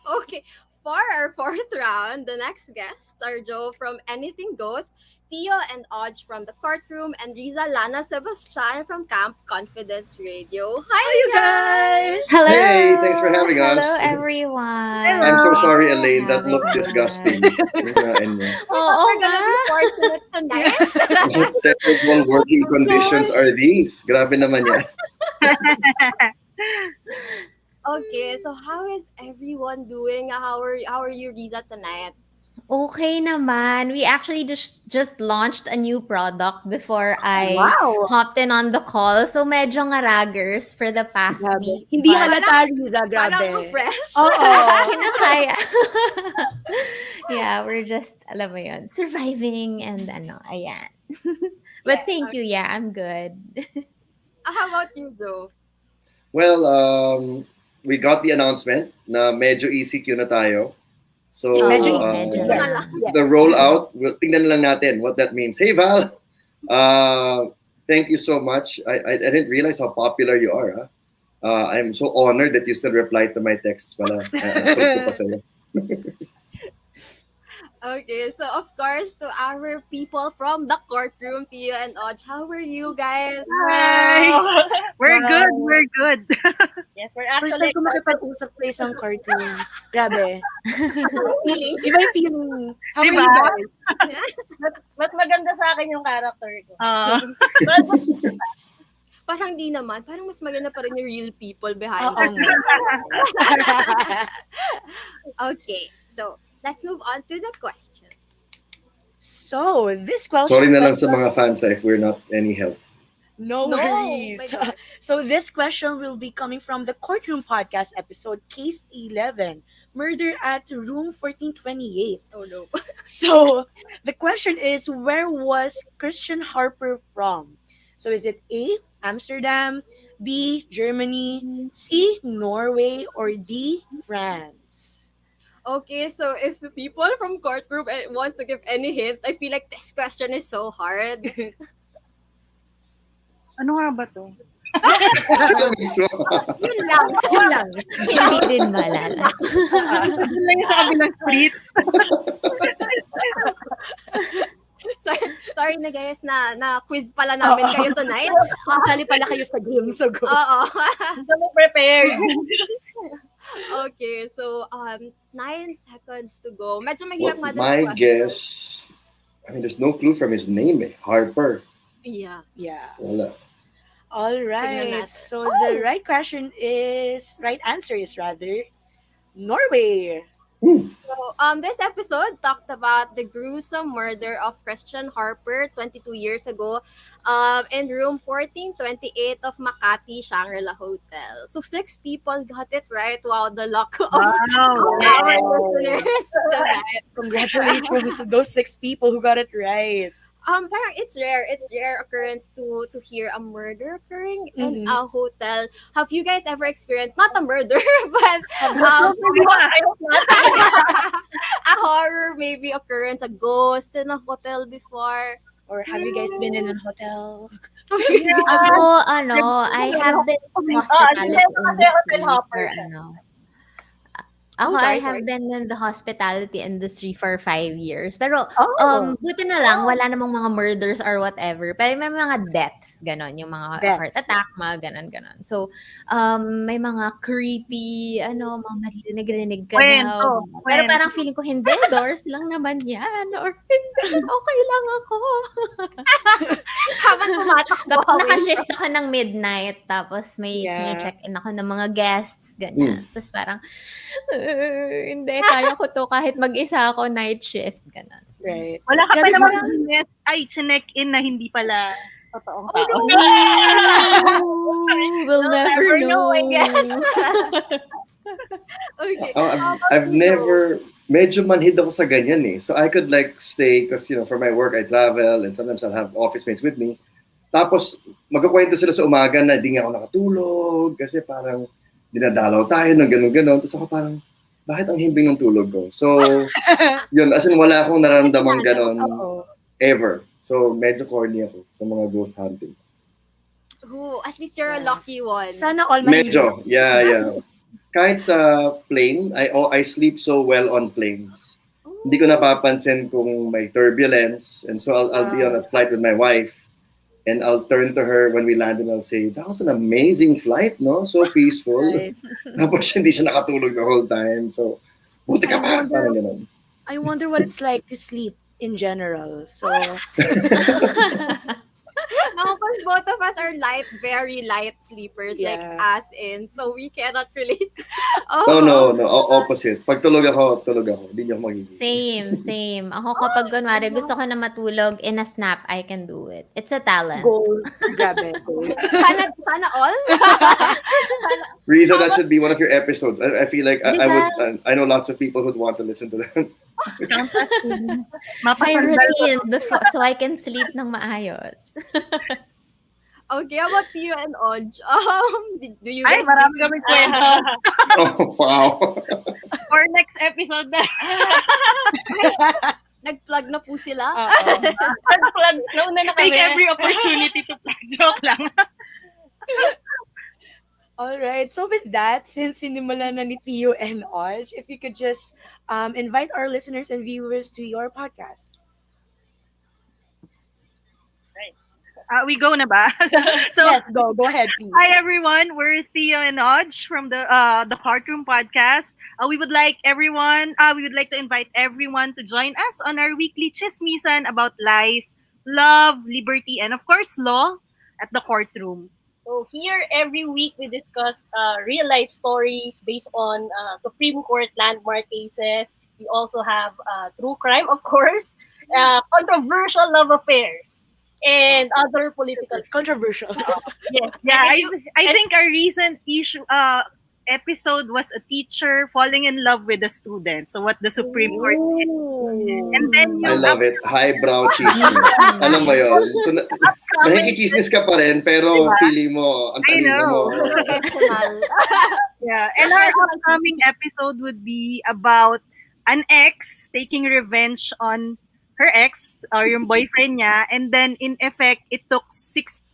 Okay, for our fourth round, the next guests are Joe from Anything Goes, Theo and Odge from the courtroom, and Riza Lana Sebastian from Camp Confidence Radio. Hi, you guys! Hello. Hey, thanks for having Hello, us. everyone. I'm so Thanks sorry, for Elaine. That having looked us. disgusting. Oo We're nga. gonna be fortunate tonight. What terrible working conditions are these? Grabe naman yan. Okay, so how is everyone doing? How are you, Riza, tonight? Okay naman. We actually just launched a new product before I Wow! hopped in on the call. So medyo ngaraggers for the past Grabe. week. Hindi But halata, Riza. Parang Grabe. fresh. Oo. kinakaya. Yeah, we're just, alam mo yun, surviving and ayan. But thank you. Yeah, I'm good. How about you, Joe? Well, we got the announcement na medyo ECQ na tayo. So, Medyo Oo, easy. medyo Yes. na. the rollout, tingnan lang natin what that means. Hey, Val! Thank you so much. I didn't realize how popular you are. Huh? I'm so honored that you still reply to my texts pala. Kulit ko pa sa'yo. Okay, so of course, to our people from the courtroom, Theo and Odge, how are you guys? Hi! We're Wow. good, we're good. Yes, we're First actually time ko makipag-usap sa isang cartoon. Grabe. Iba yung feeling. How are Diba? you guys? mas maganda sa akin yung character ko. Parang di naman. Parang mas maganda pa rin yung real people behind Oo it. Okay, so let's move on to the question. So, this question... Sorry na lang sa mga fans if we're not any help. No No, worries. my God. So this question will be coming from the Courtroom Podcast episode, Case 11, Murder at Room 1428. Oh no. So the question is, where was Christian Harper from? So is it A, Amsterdam, B, Germany, C, Norway, or D, France? Okay, so if the people from courtroom wants to give any hint, I feel like this question is so hard. Ano nga ba to? Sila mismo. Yun lang. Hindi rin malala. Doon lang yung sa kabilang street. Sorry na guys na quiz pala namin kayo tonight. Sasali pala kayo sa game, so go. Oo. Hindi kami prepared. Okay, so 9 seconds to go. Medyo mahirap nga Well, din my ang question. guess, I mean, there's no clue from his name. Harper. Yeah. Wala. All Tignan right. natin. So the right answer is rather Norway. So, this episode talked about the gruesome murder of Christian Harper 22 years ago in room 1428 of Makati Shangri-La Hotel. So, 6 people got it right. Wow, the luck of our listeners tonight. Congratulations to those 6 people who got it right. Parang it's rare occurrence to hear a murder occurring in a hotel. Have you guys ever experienced not a murder but a horror maybe occurrence, a ghost in a hotel before? Or have you guys been in a hotel? Ako, I have been in hospitality industry for Ako, I have been in the hospitality industry for 5 years. Pero, buti na lang, wala namang mga murders or whatever. Pero may mga deaths, ganon. Yung mga heart attack, mga ganon. So, may mga creepy, mga marinig ka daw. Pero parang feeling ko, hindi, doors lang naman yan. Or hindi, okay lang ako. Habang tumatakbo. Kapag naka-shift ako ng midnight, tapos may check-in ako ng mga guests, ganyan. Tapos parang, hindi, kaya ko to kahit mag-isa ako night shift, ganun. Right. Wala ka pa naman chinek-in na hindi pala totoong tao. We'll never know, I guess. Okay. I've never, medyo manhid ako sa ganyan eh. So I could like stay, because for my work, I travel and sometimes I'll have office mates with me. Tapos, magkakwento sila sa umaga na di nga ako nakatulog kasi parang dinadalaw tayo ng ganun-ganon. Tapos ako parang, bakit ang himbing ng tulog ko? So, yun, as in wala akong nararamdamang ganon ever. So, medyo corny ako sa mga ghost hunting. Oh, at least you're a lucky one. Sana all Medyo, yeah. Kahit sa plane, I sleep so well on planes. hindi ko napapansin kung may turbulence. And so I'll be on a flight with my wife and I'll turn to her when we land and I'll say, that was an amazing flight, no? So peaceful. Right. Tapos hindi siya nakatulog the whole time. So, buti ka I pa. wonder, Parang ganun. I wonder what it's like to sleep in general. So, No, because both of us are very light sleepers, like yeah. us in, so we cannot relate. No, Oh, opposite. Pag tulog ako. Hindi niyo ako magigising. Same. Ako kapag kunwari gusto ko na matulog in a snap, I can do it. It's a talent. Goals. Grabe, goals. sana all. Riza, that should be one of your episodes. I feel like I Diba? would. I know lots of people who'd want to listen to them. My routine before so I can sleep ng maayos. Okay, how about you and Oj? Do you Ay, guys marami sleep? kaming kwento. Oh, wow. For next episode na. Nag-plug na po sila. Plug. Nauna na kami. Take every opportunity to plug. Joke lang. All right. So with that, since sinimulan na ni Theo and Oj, if you could just invite our listeners and viewers to your podcast. We go na ba? So Yes, go ahead, please. Hi everyone, we're Theo and Oj from the Courtroom podcast. We would like to invite everyone to join us on our weekly chismisan about life, love, liberty, and of course law at the courtroom. So here every week we discuss real life stories based on Supreme Court landmark cases. We also have true crime, of course, controversial love affairs, and other political controversial. Yeah. I think our recent episode was a teacher falling in love with a student. So what the Supreme Court did. And then I love it. Highbrow chismis. Alam mo yun? So, nakikichismis ka pa rin, pero feeling mo, ang talino mo. Yeah. And our upcoming episode would be about an ex taking revenge on her ex or yung boyfriend niya, and then in effect it took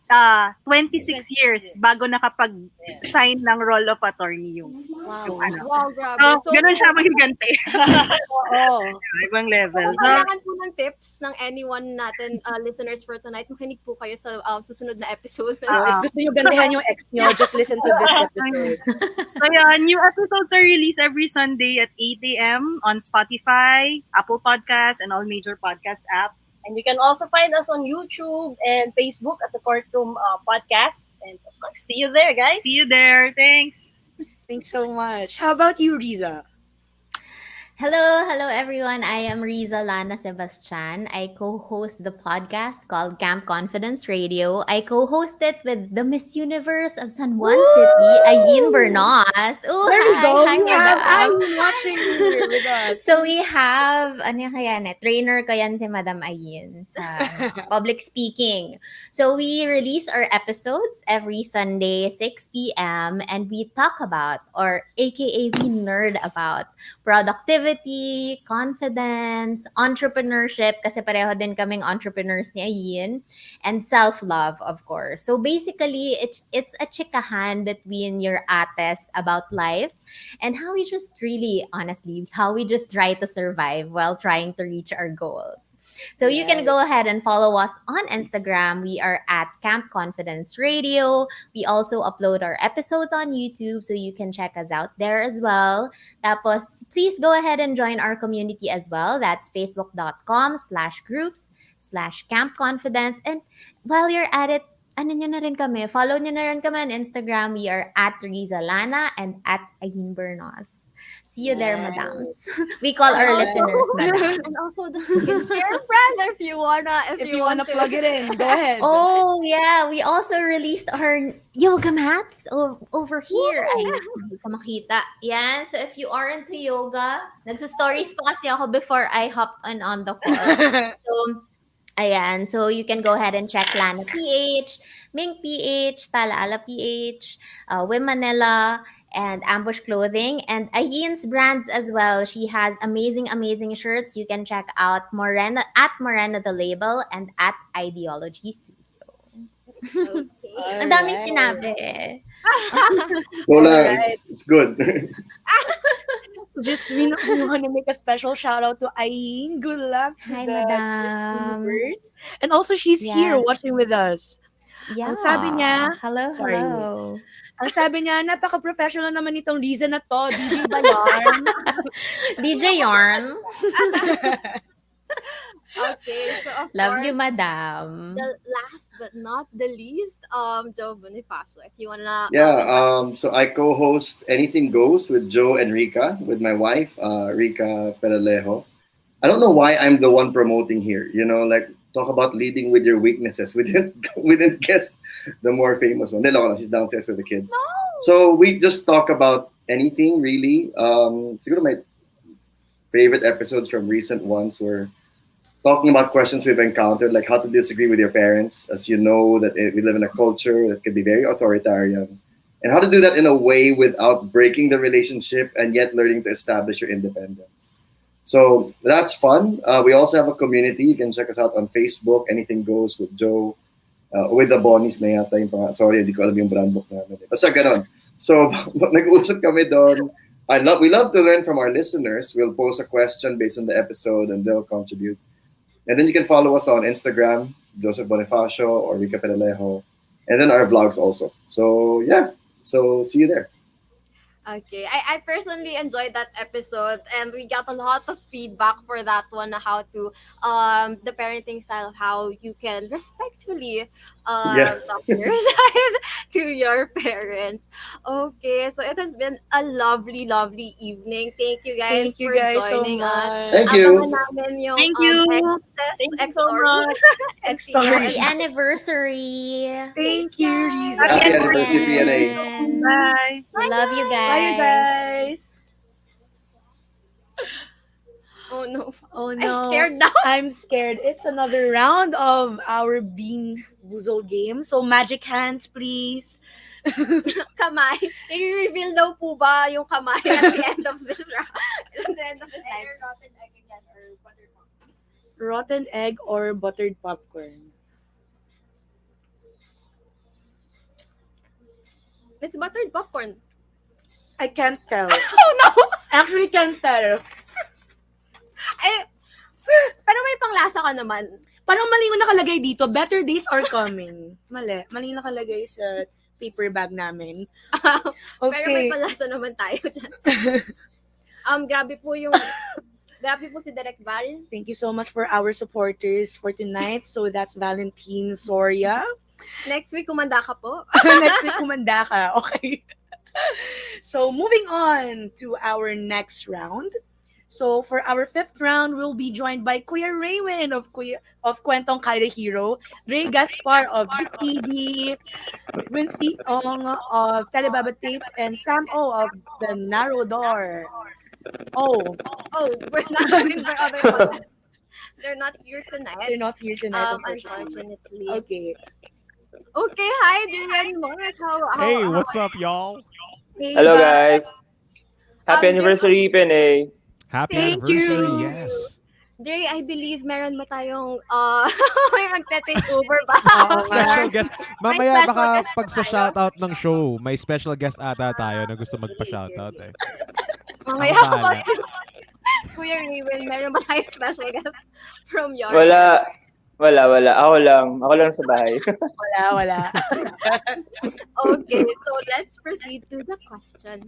26 years bago nakapag-sign ng role of attorney yung ano. Wow, grabe. So, ganun siya magigante. Oo. Ibang level. Kung So, kailangan po ng tips ng anyone natin, listeners for tonight, makinig po kayo sa susunod na episode. If gusto nyo gandahan yung ex nyo, just listen to this episode. So yeah, new episodes are released every Sunday at 8 a.m. on Spotify, Apple Podcasts, and all major podcast apps. And you can also find us on YouTube and Facebook at the Courtroom Podcast. And of course, see you there, guys. See you there. Thanks. Thanks so much. How about you, Riza? Hello everyone. I am Riza Lana Sebastian. I co-host the podcast called Camp Confidence Radio. I co-host it with the Miss Universe of San Juan City, Ayin Bernas. Ooh, There we go. hi, We have madam. Ayin watching here with us. So we have, trainer ko yan si Madam Ayin sa public speaking. So we release our episodes every Sunday, 6 p.m. and we talk about, or aka we nerd about, productivity, confidence, entrepreneurship, kasi pareho din kaming entrepreneurs ni Ayin, and self-love, of course. So basically, it's a chikahan between your ates about life and how we just really, honestly, how we just try to survive while trying to reach our goals. So you can go ahead and follow us on Instagram. We are at Camp Confidence Radio. We also upload our episodes on YouTube, so you can check us out there as well. Tapos, please go ahead and join our community as well. That's facebook.com/groups/Camp Confidence. And while you're at it, follow nyo na rin kami on Instagram. We are at Riza Lana and at Ayin Bernos. See you there, madams. We call our listeners madams. And also the skincare brand, if you wanna plug it in, go ahead. Oh, yeah. We also released our yoga mats over here. Ay, hindi ko makita. Yan. So if you are into yoga, nagsa-stories pa kasi ako before I hopped on the call. So, ayan. So you can go ahead and check Lana PH, Ming PH, Talaala PH, Womenella, and Ambush Clothing, and Ayin's brands as well. She has amazing shirts. You can check out Morena at Morena the Label and at Ideology Studio. Ang daming sinabi. Lola, Alright. it's good. So just we want to make a special shout out to Ayin. Good luck to Hi, the madam. universe. And also she's here Yes. watching with us. Yeah. Ang sabi niya, Hello, sorry. hello. Ang sabi niya, napaka-professional naman itong Riza na to. DJ ba yarn? DJ Yarn. Okay, so of Love you, course, madam. the last but not the least, Joe Bonifacio. If you wanna, Yeah, so I co-host Anything Goes with Joe and Rika, with my wife, Rika Peralejo. I don't know why I'm the one promoting here. Like talk about leading with your weaknesses. We didn't guess the more famous one. She's downstairs with the kids. So we just talk about anything really. Siguro my favorite episodes from recent ones were talking about questions we've encountered, like how to disagree with your parents, as you know that we live in a culture that can be very authoritarian, and how to do that in a way without breaking the relationship and yet learning to establish your independence. So that's fun. We also have a community. You can check us out on Facebook. Anything Goes with Joe. With the Bonnies na yata yung pangalan. Sorry, hindi ko alam yung brand book namin. Basta ganon. So, nag-uusap kami doon. We love to learn from our listeners. We'll post a question based on the episode and they'll contribute. And then you can follow us on Instagram, Joseph Bonifacio or Rica Peralejo. And then our vlogs also. So, yeah. So, see you there. Okay, I personally enjoyed that episode, and we got a lot of feedback for that one. How to the parenting style of how you can respectfully talk to your side to your parents. Okay, so it has been a lovely evening. Thank you guys Thank you for guys so joining much. us. Thank you. Abangan namin yung, Thank you. Thank you so much. X-Story. Happy anniversary. Thank you, Riza. Happy anniversary, PNA. Bye. Love you guys. Bye, you guys. Oh no. Oh no. I'm scared now. I'm scared. It's another round of our Bean Boozled game. So magic hands, please. Kamay. I-reveal daw po ba yung kamay at the end of this round? At the end of this time. Rotten egg or buttered popcorn? It's buttered popcorn. I can't tell. Oh no! Actually, can't tell. Pero may panglasa ka naman. Parang mali yung nakalagay dito. Better days are coming. Mali. Mali yung nakalagay sa paper bag namin. Pero may panlasa naman tayo dyan. Grabe po si Direk Val. Thank you so much for our supporters for tonight. So that's Valentine Soria. Next week, kumanda ka po. Next week, kumanda ka. Okay. So moving on to our next round. So for our fifth round, we'll be joined by Kuya Raywin of Kwentong Kaida Hero, Ray Gaspar of Geek TV, Wincy Ong of Telebaba Tapes, and Sam O of The Narrow Door. We're not doing for other ones. They're not here tonight. They're not here tonight, unfortunately. Okay. Okay, hi, Dylan Mark. Hey, what's up, y'all? Hey, hello, guys. Happy anniversary, PNA. Happy Thank anniversary, you. yes. Dre, I believe meron ba tayong may magte-take over ba? Special guest. May Mamaya special baka guest pag sa shoutout ng show, may special guest ata tayo na gusto magpa-shoutout eh. Mamaya Ako ako bahala. Kuya Raywin, meron ba tayong special guest from your Wala. Ako lang sa bahay. Wala. Okay, so let's proceed to the questions.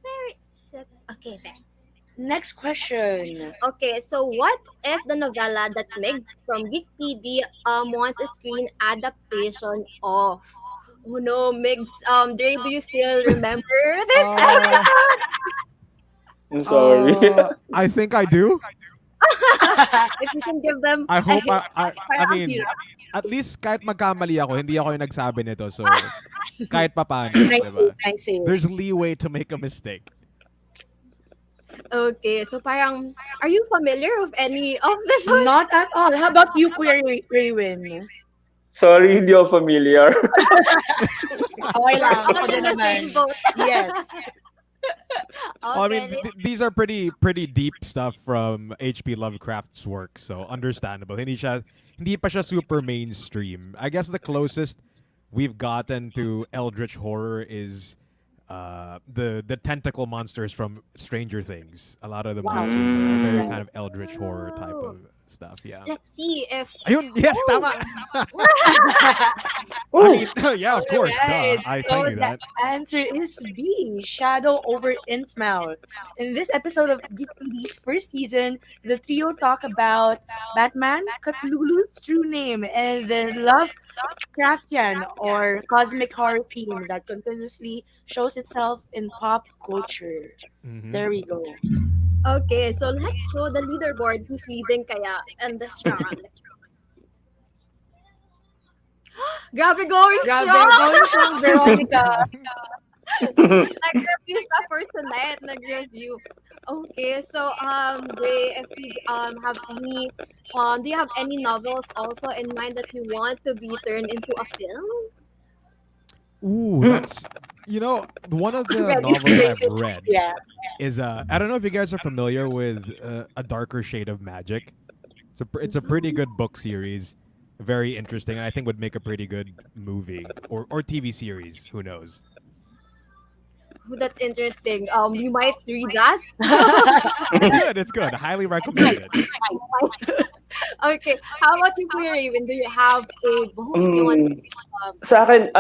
Where is it? Okay, there. Next question. Okay, so what is the novella that Migs from Geek TV wants a screen adaptation of? Oh no, Migs, Dre, do you still remember this episode? I'm sorry. I think I do. If you can give them I hope I parang mean, hirap. at least kahit magkamali ako, hindi ako yung nagsabi nito. So, kahit papaano, Nice diba? save. There's leeway to make a mistake. Okay, so parang, are you familiar of any of the shows? Not at all. How about you, Kuya Raywin? Sorry, hindi ako familiar. Okay lang. Ako All din in the naman. same boat. Yes. Well, I mean, Okay. these are pretty deep stuff from H.P. Lovecraft's work, so understandable. Hindi pa siya super mainstream. I guess the closest we've gotten to eldritch horror is the tentacle monsters from Stranger Things. A lot of the Wow. monsters there are very Yeah. kind of eldritch horror type of stuff. Yeah. Let's see if. Ayun, yes, tama. I mean, yeah, of course. Duh. Alright, I so tell you the that. answer is B, Shadow over Innsmouth. In this episode of DPD's first season, the trio talk about Batman, Cthulhu's true name, and the Lovecraftian or cosmic horror theme that continuously shows itself in pop culture. Mm-hmm. There we go. Okay, so let's show the leaderboard who's leading kaya in this round. Grabe going Grabe, strong! going strong, Veronica. Nag-review siya for tonight. Nag-review. Okay, so Ray, if you have any do you have any novels also in mind that you want to be turned into a film? Ooh, that's one of the Ready, novels that I've ready. read Yeah. is I don't know if you guys are familiar with A Darker Shade of Magic. It's a pretty good book series, very interesting, and I think would make a pretty good movie or TV series. Who knows? Oh, that's interesting. You might read that. It's good. It's good. Highly recommend it. Okay, how about you, Kuya Raven? Do you have a book you want to Sa akin,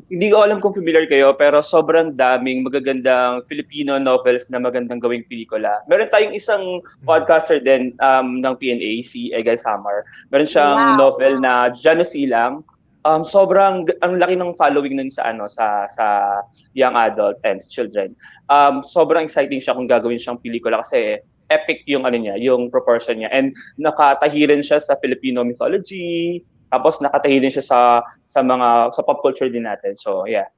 hindi ko alam kung familiar kayo, pero sobrang daming magagandang Filipino novels na magandang gawing pelikula. Meron tayong isang podcaster din ng PNA, si Egay Samar. Meron siyang novel na Jano Silang. Sobrang ang laki ng following nun sa young adult and children. Sobrang exciting siya kung gagawin siyang pelikula kasi epic yung yung proportion niya, and nakatahirin siya sa Filipino mythology, tapos nakatahirin siya sa pop culture din natin. So yeah,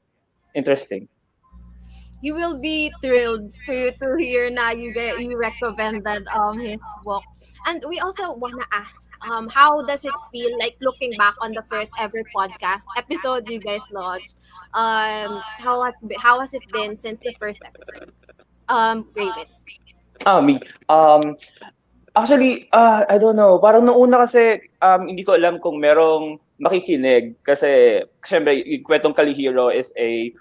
interesting. You will be thrilled to hear na you recommended his book. And we also wanna ask, how does it feel like looking back on the first ever podcast episode you guys launched? How has it been since the first episode? Raven. Me. Actually, I don't know. Parang nung una kasi, hindi ko alam kung merong makikinig. Kasi, syempre, yung Kwentong Kalihiro is a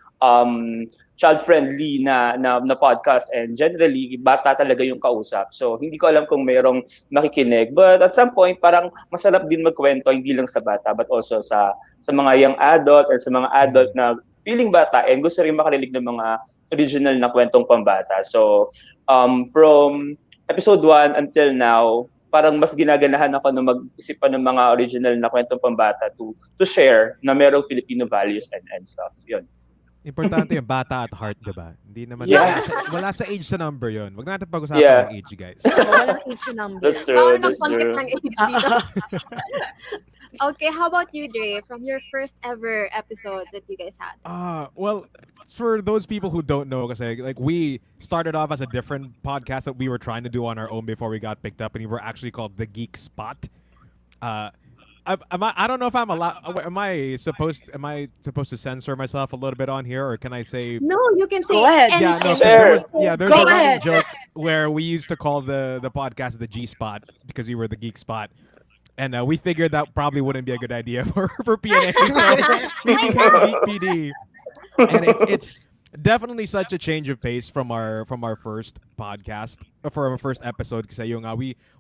child-friendly na podcast. And generally, bata talaga yung kausap. So, hindi ko alam kung merong makikinig. But at some point, parang masarap din magkwento, hindi lang sa bata, but also sa mga young adult or sa mga adult na feeling bata and gusto rin makarinig ng mga original na kwentong pambata. So, from episode 1 until now, parang mas ginaganahan ako na mag-isip pa ng mga original na kwentong pambata to share na merong Filipino values and stuff. Yun. Importante yung bata at heart, diba? Hindi naman wala sa age sa number yon. Wag natin pag-usapan ng age, guys. Walang age number. That's true. That's Konti true. ng age dito. Okay, how about you, Dre? From your first ever episode that you guys had? Well, for those people who don't know, kasi like we started off as a different podcast that we were trying to do on our own before we got picked up, and we were actually called The Geek Spot. I don't know if I'm allowed. Am I supposed to censor myself a little bit on here, or can I say? No, you can say Go ahead. Yeah, no, 'cause Sure. there's Go a running ahead. joke where we used to call the podcast the G Spot because we were the Geek Spot, and we figured that probably wouldn't be a good idea for PNA, so we became Geek PD, and it's definitely such a change of pace from our first podcast, for our first episode. Because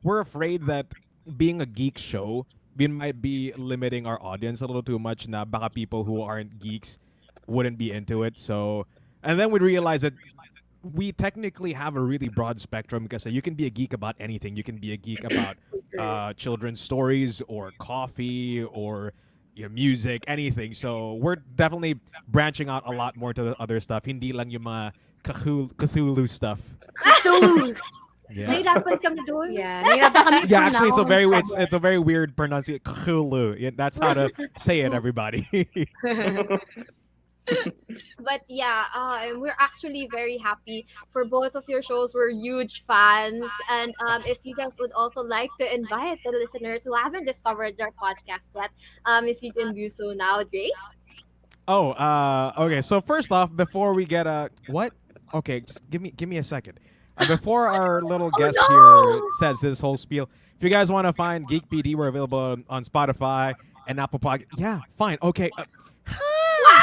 we're afraid that being a geek show, we might be limiting our audience a little too much. Na baka people who aren't geeks wouldn't be into it. So, and then we realized that we technically have a really broad spectrum because you can be a geek about anything. You can be a geek about children's stories or coffee or music, anything. So we're definitely branching out a lot more to the other stuff. Hindi lang yung mga Cthulhu stuff. Cthulhu. Yeah. Nahirapan kami doon. Yeah, nahirapan kami Yeah, actually, pronounce. it's a very weird pronunciation. Cthulhu. Yeah, that's how to say it, everybody. But yeah, we're actually very happy for both of your shows. We're huge fans, and if you guys would also like to invite the listeners who haven't discovered your podcast yet, if you can do so now, Dre. Okay. So first off, before we get what? Okay, just give me a second. Before our little Oh guest here no! says this whole spiel, if you guys want to find Geek PD, we're available on Spotify and Apple Podcast. Yeah, fine. Okay. It's Selma.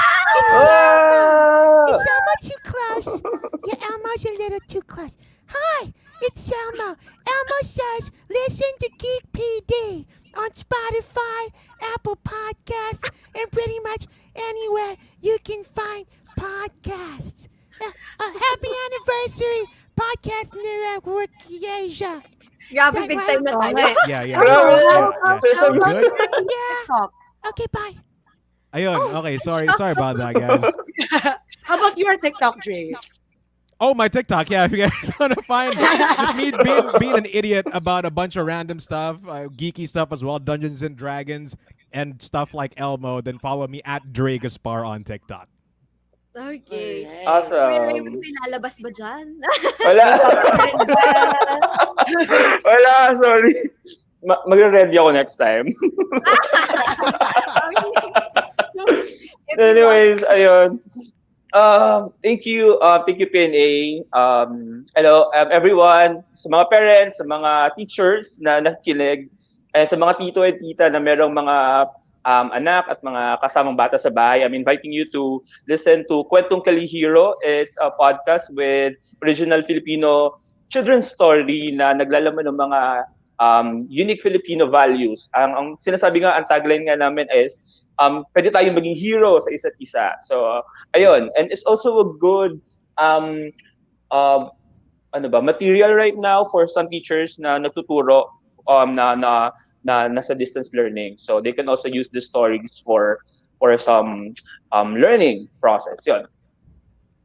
Ah! Is Selma too close? Yeah, Elmo's a little too close. Hi, it's Selma. Elmo says listen to Geek PD on Spotify, Apple Podcasts, and pretty much anywhere you can find podcasts. Happy anniversary, Podcast Network Asia. Grabe, Is that big right? time na tayo. Yeah, yeah, Grabe. yeah, yeah. Sesame You good? Yeah. Okay, bye. Ayun. Okay, sorry about that, guys. How about your TikTok, Dre? Oh, my TikTok. Yeah, if you guys want to find just me being an idiot about a bunch of random stuff, geeky stuff as well, Dungeons and Dragons and stuff like Elmo, then follow me at Dre Gaspar on TikTok. Okay. Awesome. Kuya Raymond, may lalabas ba dyan? Wala. Wala, sorry. Magre-ready ako next time. Anyways, ayun. Thank you PNA. Hello everyone, sa mga parents, sa mga teachers na nakikinig, and sa mga tito at tita na merong mga anak at mga kasamang bata sa bahay. I'm inviting you to listen to Kwentong Kalihiro. It's a podcast with original Filipino children's story na naglalaman ng mga unique Filipino values. Ang sinasabi nga, ang tagline nga namin is pwede tayong maging hero sa isa't isa. So, ayun. And it's also a good material right now for some teachers na nagtuturo na nasa distance learning. So, they can also use the stories for some learning process. Yun.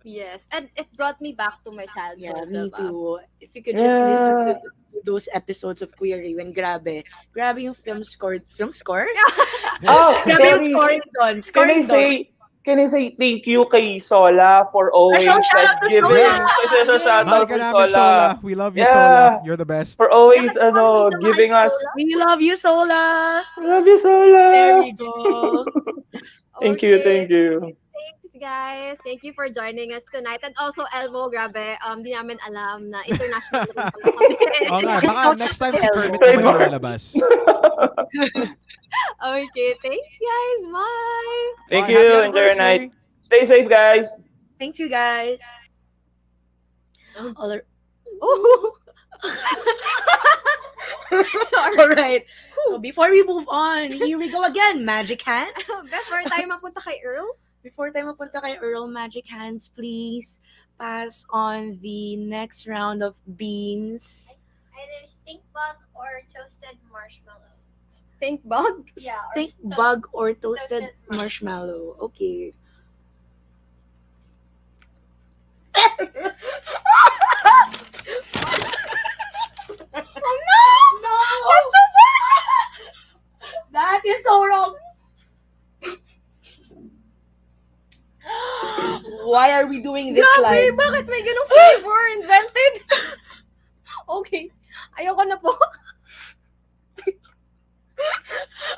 Yes, and it brought me back to my childhood. Yeah, me diba? too. If you could just listen to those episodes of Kuya Raymond, grabe. Grabe yung film score? Oh, Grabe yung sorry. scoring doon. Can I say thank you kay Sola for always Shout out to giving Sola! shout Mahal out ka for namin, Sola. We love you, Sola. You're the best. For always giving us. We love you, Sola! Love you, Sola! There we go. Thank you. Thanks, guys. Thank you for joining us tonight. And also, Elmo, grabe, di namin alam na international rin pala kami. Okay, baka next time si Kermit naman yung lalabas. Okay, thanks, guys. Bye! Thank Bye. you. Happy Enjoy your anniversary. night. Stay safe, guys. Thanks, you guys. Oh! Sorry. All right. So before we move on, here we go again. Magic hands. Before tayo mapunta kay Earl, Magic hands, please pass on the next round of beans. Either stink bug or toasted marshmallow. stink bug? Yeah, or Stink bug or toasted marshmallow. Okay. Oh no! No! That's so bad! That is so wrong. Why are we doing this Grabe, live? bakit may ganong flavor invented? Okay. Ayoko na po.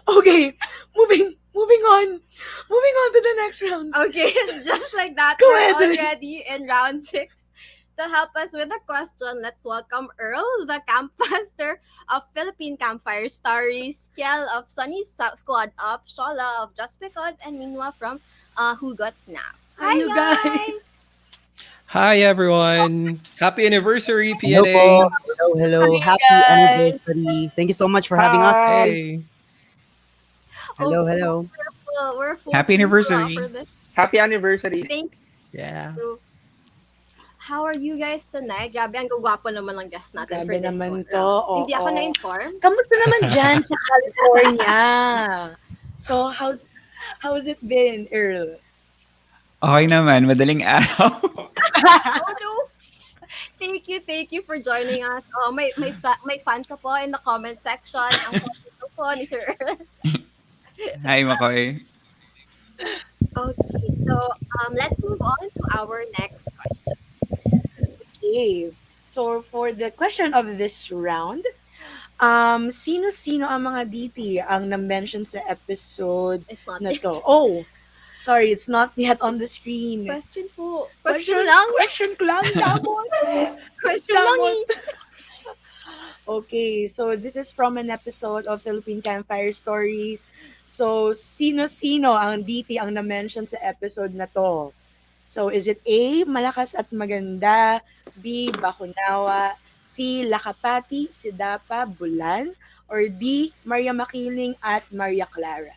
Okay, moving on. Moving on to the next round. Okay, just like that, Go we're ahead. already in round 6. To help us with the question, let's welcome Earl, the camp master of Philippine Campfire Stories, Kiel of Sunny Squad Up, Shola of Just Because, and Minwa from Who Got Snapped. Hi, you guys. Hi, everyone. Happy anniversary, Hello PNA. po. Hello. Hi, Happy guys. anniversary. Thank you so much for having us. Hey. Hello. We're full Happy anniversary. for this. Happy anniversary. Thank Yeah. you. How are you guys tonight? Grabe, ang gwapo naman ng guest natin for Grabe this naman one. to. Hindi ako Oo. na-inform. Kamusta naman dyan sa California? So, how's it been, Earl? Okay naman, madaling araw. Oh no! Thank you for joining us. Oh, may fan ka po in the comment section. Ang fan po ni Sir Earl. Hi, Makoy. Okay, so let's move on to our next question. Okay. So, for the question of this round, sino-sino ang mga DT ang na-mention sa episode It's not na to? Oh, Sorry, it's not yet on the screen. Question po. Question lang. Question ko lang. Damot. Question lang Damot. Okay, so this is from an episode of Philippine Campfire Stories. So, sino-sino ang DT ang na-mention sa episode na to? So, is it A, Malakas at Maganda, B, Bakunawa, C, Lakapati, Sidapa, Bulan, or D, Maria Makiling at Maria Clara?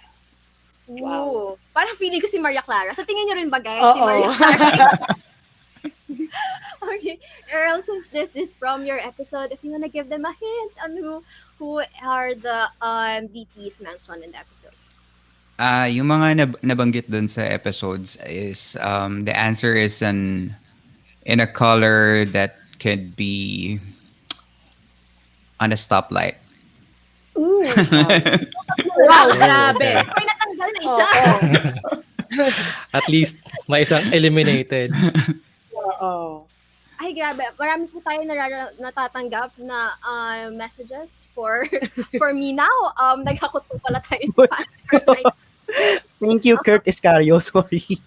Wow. Parang feeling ko si Maria Clara. Sa tingin niyo rin ba, guys? Si Oo. Maria Clara. Okay. Earl, since this is from your episode, if you wanna give them a hint on who are the DTs mentioned in the episode. Yung mga nabanggit dun sa episodes is the answer is in a color that could be on a stoplight. Ooh. Wow, Oh, grabe. okay. May natanggal na isa. At least may isang eliminated. Oo. Ay, grabe. Marami po tayo natatanggap na messages for me now. Naghakot po pala tayo. Thank you, Kurt Iscario. Sorry.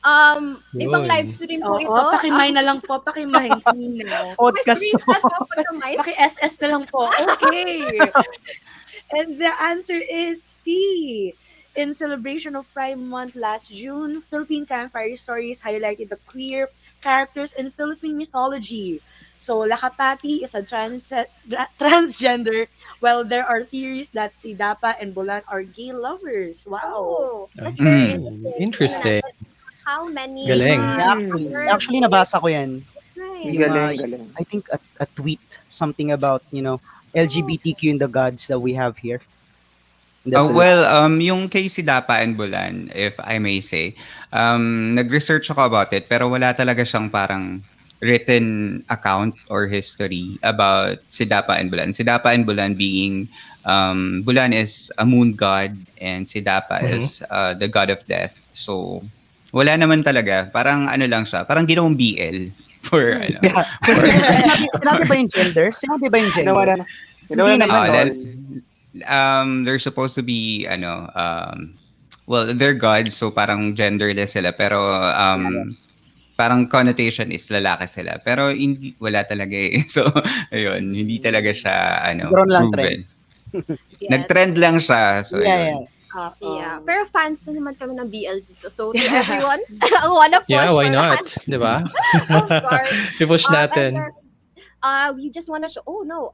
Ibang Yun. live stream po ito. Pakimay na lang po. Pakimay. Sino? Podcast to. Screenshot po pakimay. Paki-SS na lang po. Okay. And the answer is C. In celebration of Pride Month last June, Philippine Campfire Stories highlighted the queer characters in Philippine mythology. So, Lakapati is a transgender, while there are theories that Sidapa and Bulan are gay lovers. Wow. That's very Interesting. How many? Galing. Actually, nabasa ko yan. Right. Yung, I think a tweet, something about, LGBTQ in the gods that we have here. in the Yung kay Sidapa and Bulan, if I may say, nag-research ako about it, pero wala talaga siyang parang written account or history about Sidapa and Bulan. Sidapa and Bulan being, Bulan is a moon god and Sidapa is the god of death. So, wala naman talaga. Parang ano lang siya, parang ginawang BL for ano. Sinabi ba yung gender? Sinabi ba yung gender? Hindi naman. They're supposed to be well, they're gods, so parang genderless sila, pero parang connotation is lalaki sila, pero hindi, wala talaga eh. So ayun, hindi talaga siya Nagkaroon lang proven. Yes. Nag-trend lang siya, so ayun. Yeah. Pero fans na naman kami ng BL dito. So, to everyone, wanna push Yeah, why for not? fans? Di ba? Of course. I-push natin. We just want to show.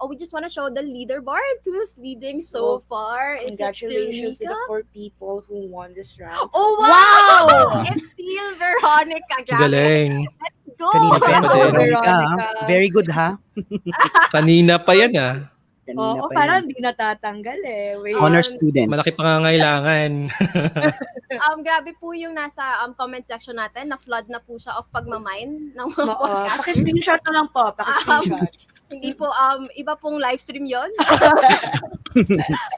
We just want to show the leaderboard who's leading so far. Is it still Congratulations to the Mika? 4 people who won this round. Oh wow! It's still Veronica. Grabe. Galing. Let's go. Kanina pa yan, Ako din. Veronica. Very good, ha? Kanina pa yan ah. Oo, parang hindi natatanggal eh. Wait. Honor student. Malaki pangangailangan. Grabe po yung nasa comment section natin. Na-flood na po siya of pagmamine ng mga Oo, podcast. paki-screenshot na lang po. Paki-screenshot. Hindi po, iba pong live stream yon.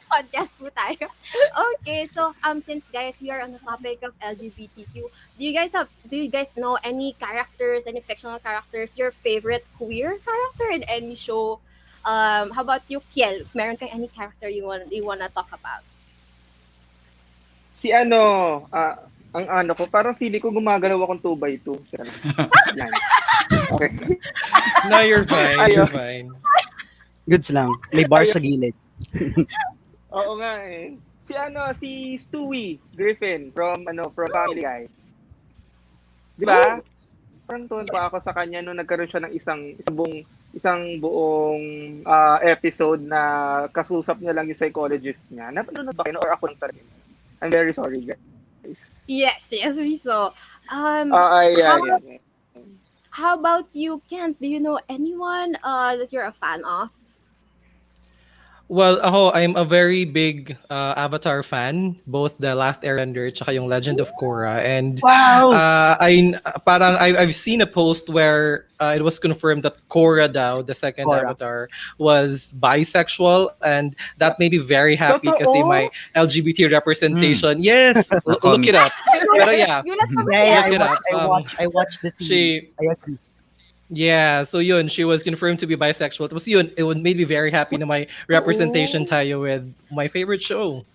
Podcast po tayo. Okay, so since guys, we are on the topic of LGBTQ, do you guys know any characters, any fictional characters, your favorite queer character in any show? How about you, Kiel? If meron kang any character you wanna talk about? Si ang ko, parang feeling ko gumagalaw akong 2x2. Yan. Okay. No, you're fine. Ayun. You're fine. Goods lang. May bar sa gilid. Oo nga eh. Si Stewie Griffin from Family Guy. Di ba? Parang tuwan pa ako sa kanya nung nagkaroon siya ng isang buong episode na kasusap niya lang yung psychologist niya. Napanood ba kayo or ako lang talaga? I'm very sorry, guys. Yes, we saw. Yeah. How about you, Kent? Do you know anyone that you're a fan of? Well, I'm a very big Avatar fan, both the Last Airbender tsaka yung Legend of Korra, and Wow! I've seen a post where it was confirmed that Korra daw, the second Korra. Avatar, was bisexual, and that made me very happy kasi my LGBT representation. Yes, look it up. Pero yeah, Yeah, look it up. I watched the series. I agree. Yeah, so yun, she was confirmed to be bisexual. Tapos yun, it would made me very happy na my representation tayo with my favorite show.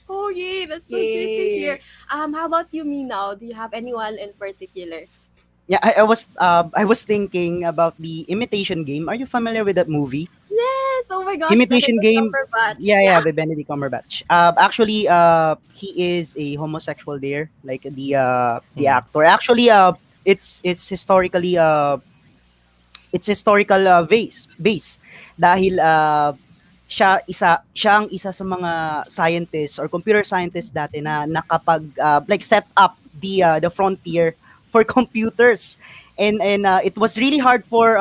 Oh, yay! That's so great to hear. How about you, Mina? Do you have anyone in particular? Yeah, I was thinking about the Imitation Game. Are you familiar with that movie? Yes! Oh my gosh, Imitation Benedict Game. Cumberbatch. Yeah, by Benedict Cumberbatch. Actually, he is a homosexual there, like the actor. Actually, it's historically it's historical base dahil siya ang isa sa mga scientists or computer scientists dati na nakapag like set up the frontier for computers, and it was really hard for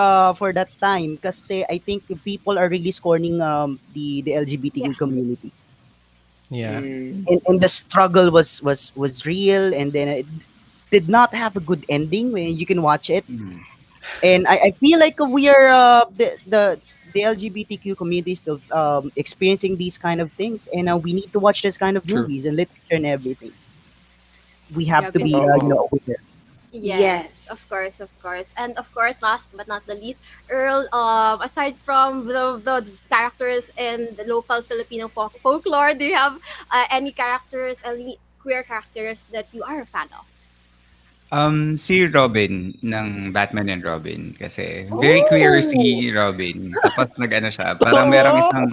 that time kasi I think people are really scorning the LGBTQ community. Yeah. And the struggle was real, and then it did not have a good ending when you can watch it. And I feel like we are the LGBTQ communities of experiencing these kind of things, and we need to watch this kind of True. movies and literature and everything. We have Yeah, to be aware. Yes, of course, of course. And of course, last but not the least, Earl, aside from the characters in the local Filipino folklore, do you have any characters, any queer characters that you are a fan of? Si Robin ng Batman and Robin kasi very queer si Robin. Tapos nag-ano siya, parang merong isang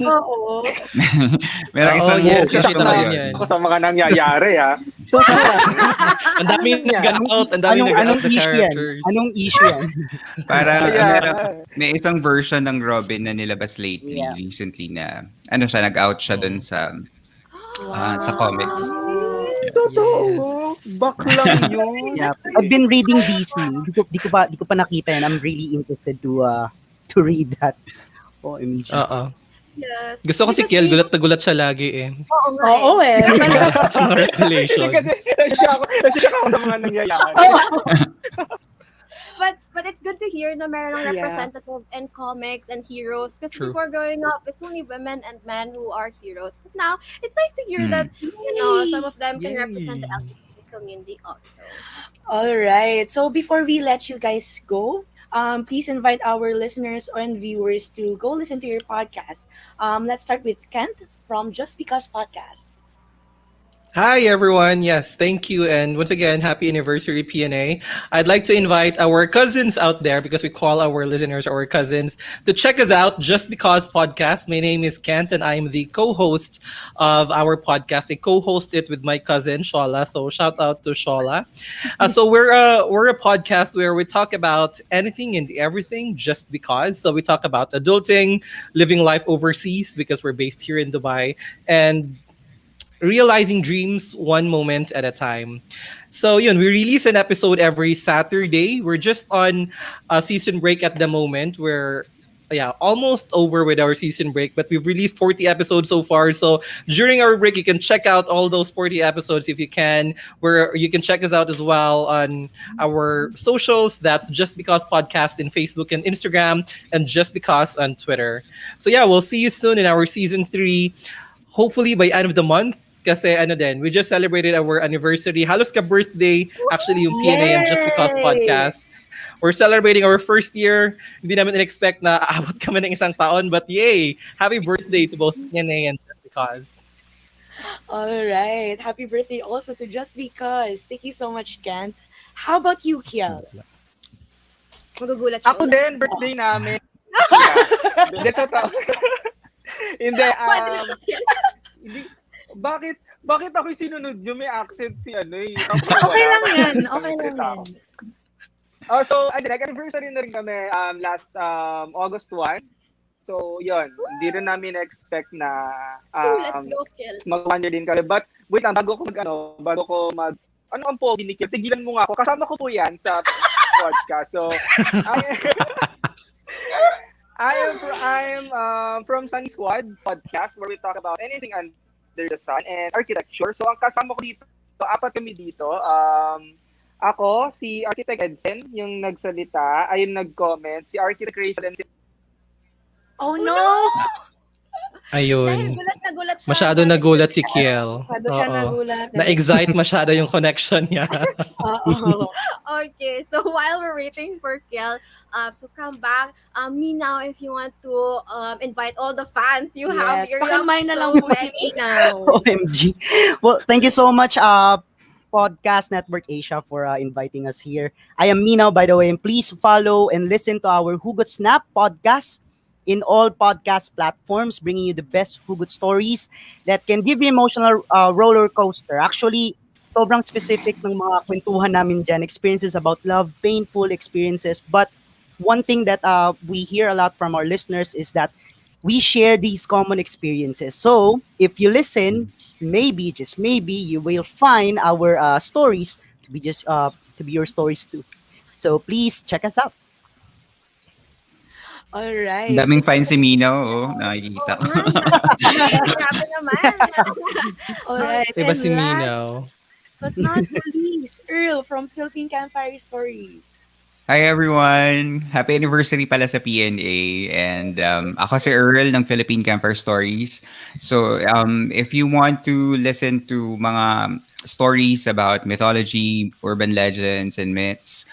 merong Oo, isang yes, movie shock na na yun. ako sa mga nangyayari, ha. Ang daming nag-out, ang daming nag-out na characters. Anong issue yan? Parang Yeah. may isang version ng Robin na nilabas recently na ano siya, nag-out siya dun sa comics. Totoo. Baklang yun. Yeah, I've been reading DC. Di ko pa nakita yan. I'm really interested to read that. Oh, imagine. Oo. Yes. Gusto ko si Kiel, gulat na gulat siya lagi eh. Oo eh. Sa mga revelations. Nashock ako sa mga nangyayari. But it's good to hear na meron ng Yeah. representative in comics and heroes. Because True. before growing up, it's only women and men who are heroes. But now, it's nice to hear that, you know, some of them can represent the LGBT community also. All right. So before we let you guys go, please invite our listeners and viewers to go listen to your podcast. Let's start with Kent from Just Because Podcast. Hi everyone. Yes, thank you. And once again, happy anniversary PNA. I'd like to invite our cousins out there, because we call our listeners our cousins, to check us out, Just Because Podcast. My name is Kent and I'm the co-host of our podcast. I co-host it with my cousin Shola. So shout out to Shola. So we're a podcast where we talk about anything and everything just because. So we talk about adulting, living life overseas because we're based here in Dubai, and realizing dreams one moment at a time. So yun, we release an episode every Saturday. We're just on a season break at the moment. We're almost over with our season break, but we've released 40 episodes so far. So during our break, you can check out all those 40 episodes if you can. Where you can check us out as well on our socials. That's Just Because Podcast in Facebook and Instagram, and Just Because on Twitter. So yeah, we'll see you soon in our season 3. Hopefully by end of the month. Kasi we just celebrated our anniversary. Halos ka birthday, actually, yung PNA and Just Because Podcast. We're celebrating our first year. Hindi namin in-expect na aabot kami ng isang taon, but yay! Happy birthday to both PNA and Just Because. All right. Happy birthday also to Just Because. Thank you so much, Kent. How about you, Kiel? Magugulat siya Ako ulit. din, birthday namin. Hindi, totoo. Hindi, bakit ako sinunod nyo? May accent si Okay lang yan. Okay lang yan. So, nag-anniversary na rin kami last August 1. So, yun. Hindi rin namin expect na Let's go, Kiel. mag-1 year din kami. But, wait lang, bago ko mag ano ang pogi ni Kiel? Tigilan mo nga ako. Kasama ko po yan sa podcast. So, I am from Sunny Squad podcast, where we talk about anything under the sun and architecture. So ang kasama ko dito, 4 kami dito. Ako, si Architect Edson, yung nagsalita, ay yung nag-comment, si Architect Rachel, and si... Oh no! Ayun. gulat na gulat siya. Masyado nagulat si Kiel. Masyado siya nagulat. Na-excite masyado yung connection niya. Okay, so while we're waiting for Kel to come back, Minaw, if you want to invite all the fans you have, Yes, you pakimay have na lang so po si many. Minaw. OMG. Well, thank you so much, Podcast Network Asia, for inviting us here. I am Minaw, by the way, and please follow and listen to our Hugot Snap podcast in all podcast platforms, bringing you the best Hugot stories that can give you emotional roller coaster. Actually, sobrang specific ng mga kwentuhan namin dyan, experiences about love, painful experiences. But one thing that we hear a lot from our listeners is that we share these common experiences. So if you listen, maybe, just maybe, you will find our stories to be your stories too. So please check us out. All Ang right. daming fine si Mina, nakikita ko. Grabe naman. All right. Iba And si last Minaw. but not least, Earl from Philippine Campfire Stories. Hi everyone! Happy anniversary pala sa PNA, and ako si Earl ng Philippine Camper Stories. So if you want to listen to mga stories about mythology, urban legends, and myths,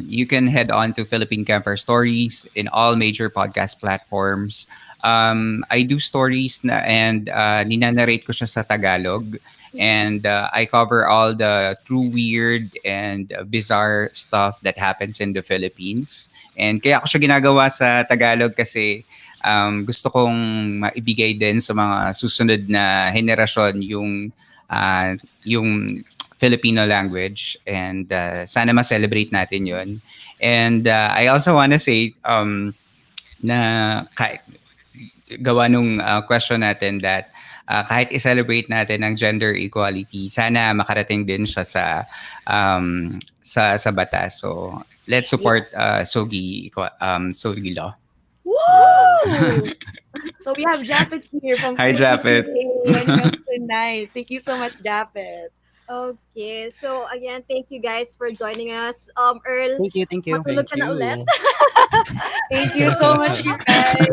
you can head on to Philippine Camper Stories in all major podcast platforms. I do stories and ninanarrate ko siya sa Tagalog. And I cover all the true weird and bizarre stuff that happens in the Philippines. And kaya ako siya ginagawa sa Tagalog kasi gusto kong maibigay din sa mga susunod na henerasyon yung Filipino language, and sana ma-celebrate natin yun. And I also want to say na gawa nung question natin that kahit i-celebrate natin ang gender equality, sana makarating din siya sa batas. So let's support Sogi Law. Woo! So we have Japet here from Hi, Japet. tonight. Thank you so much, Japet. Okay, so again, thank you guys for joining us. Earl, Thank you. matulog ka na ulit. Thank you so much, you guys.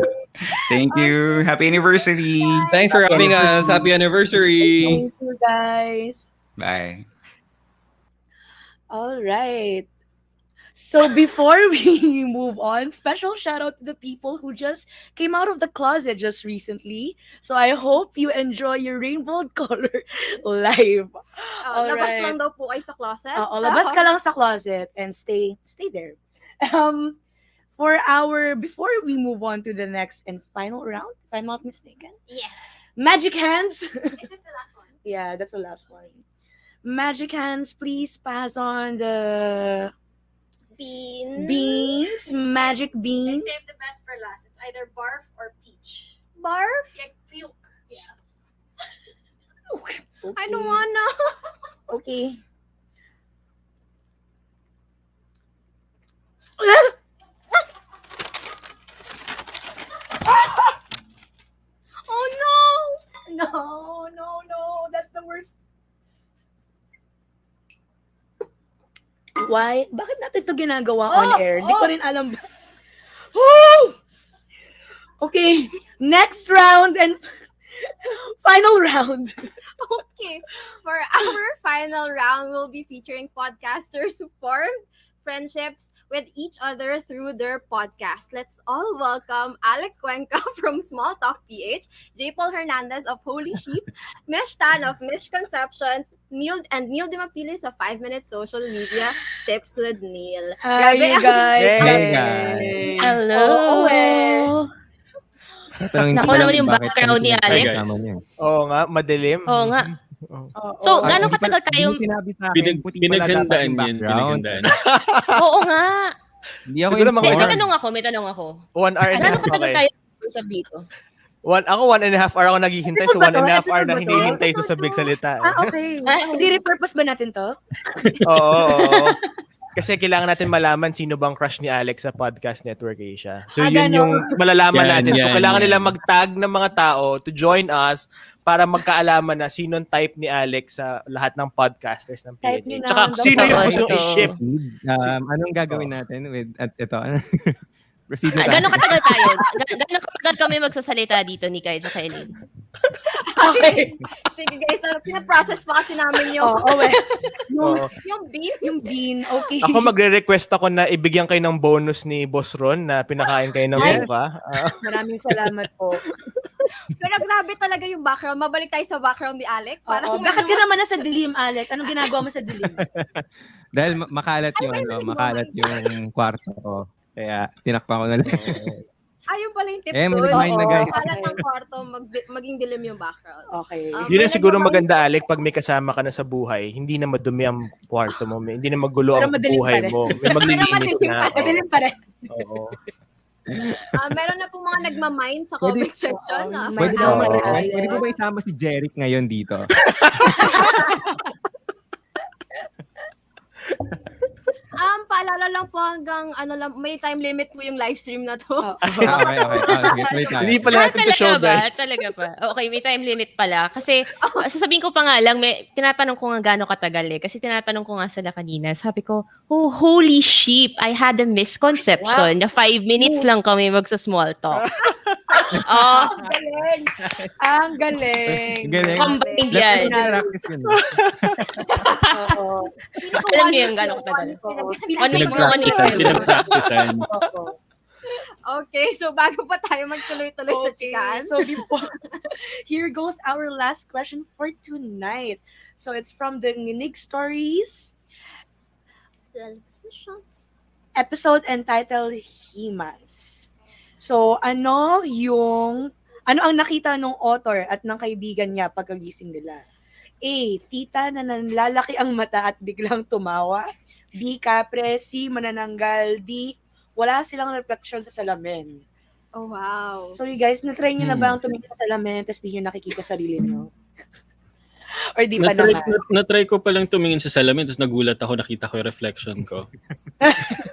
Thank you. Happy anniversary. Thanks for having us. Happy anniversary. Thank you, guys. Bye. All right. So before we move on, special shout out to the people who just came out of the closet just recently. So I hope you enjoy your rainbow color live. All Labas right. lang daw po kayo sa closet. Labas ka lang sa closet and stay there. Before we move on to the next and final round, if I'm not mistaken. Yes. Magic hands. Is this the last one? Yeah, that's the last one. Magic hands, please pass on the beans, magic beans. I saved the best for last. It's either barf or peach. Barf? Like puke. Yeah. Okay. I don't wanna. Okay. Oh no! No! That's the worst. Why? Bakit natin ito ginagawa on air? Hindi ko rin alam. Woo! Okay, next round and final round. Okay. For our final round, we'll be featuring podcasters who formed friendships with each other through their podcast. Let's all welcome Alec Cuenca from Small Talk PH, J. Paul Hernandez of Holy Sheep, Mish Tan of Misconceptions, Neil Dimapilis of 5 Minute Social Media Tips with Neil. Hi, you guys. Hey, guys. Hello. Naku naman yung background ni Alex. Oo nga, madilim. Oo nga. So, gano'ng katagal kayong... Pinaghandaan yan. Pinaghandaan. Oo nga. Hindi ako siguro may tanong ako. 1 hour and a half. Gano'ng katagal kayo usap dito? Ako 1.5 hour ako naghihintay. So 1.5 hour na hinihintay sa sabig salita. Okay. I-repurpose ba natin to? Oo. Kasi kailangan natin malaman sino bang crush ni Alex sa Podcast Network Asia. So yun yung malalaman natin. So kailangan nila mag-tag ng mga tao to join us para magkaalaman na sinong type ni Alex sa lahat ng podcasters ng PNA. Tsaka sino yung gusto i-ship. Anong gagawin natin with ito? Proceed na tayo. Gano'ng katagal tayo? Gano'ng katagal kami magsasalita dito ni Kai at Eileen? Okay. Sige guys, pinaprocess pa kasi namin yung, yung bean. Yung bean, okay. Ako magre-request ako na ibigyan kayo ng bonus ni Boss Ron na pinakain kayo ng Ay. suka. Maraming salamat po. Pero grabe talaga yung background. Mabalik tayo sa background ni Alec. Oo. Bakit ka naman nasa dilim, Alec? Anong ginagawa mo sa dilim? Dahil makalat yung makalat yung kwarto ko. Kaya tinakpan ko na lang. Ayun pala yung tip may doon. nag-mind na, guys. Kalat ng kwarto, maging dilim yung background. Okay. Yun na siguro maganda, Alec, pag may kasama ka na sa buhay, hindi na madumi ang kwarto mo, hindi na magulo ang buhay mo. May maglilinis na. Madilim pa rin. Oo. Meron na po mga nagmamind sa comment section. Pwede ko ba isama si Jeric ngayon dito? Paalala lang po hanggang may time limit po yung live stream na to. Okay. Hindi pala natin to show, guys. Talaga ba? Okay, may time limit pala. Kasi, sasabihin ko pa nga lang, tinatanong ko nga gano'ng katagal eh. Kasi tinatanong ko nga sila kanina. Sabi ko, oh, holy sheep, I had a misconception na 5 minutes lang kami magsa-small talk. Ang galing. Ang galing. Galing. Combined yan. Practice yun. Alam niyo yung gano'ng katagal. 1 week mo Pinag-practicean. Okay, so bago pa tayo magtuloy-tuloy sa chikaan. So before, here goes our last question for tonight. So it's from the Nginig Stories episode entitled Himas. So ano ang nakita ng author at ng kaibigan niya pagkagising nila? A. Tita na nanlalaki ang mata at biglang tumawa. B. Kapre. C. Manananggal. D. Wala silang reflection sa salamin. Oh, wow. So, you guys, na-try nyo na ba ang tumingin sa salamin tapos di nyo nakikita sarili nyo? Or di pa naman? Na-try ko palang tumingin sa salamin tapos nagulat ako, nakita ko yung reflection ko.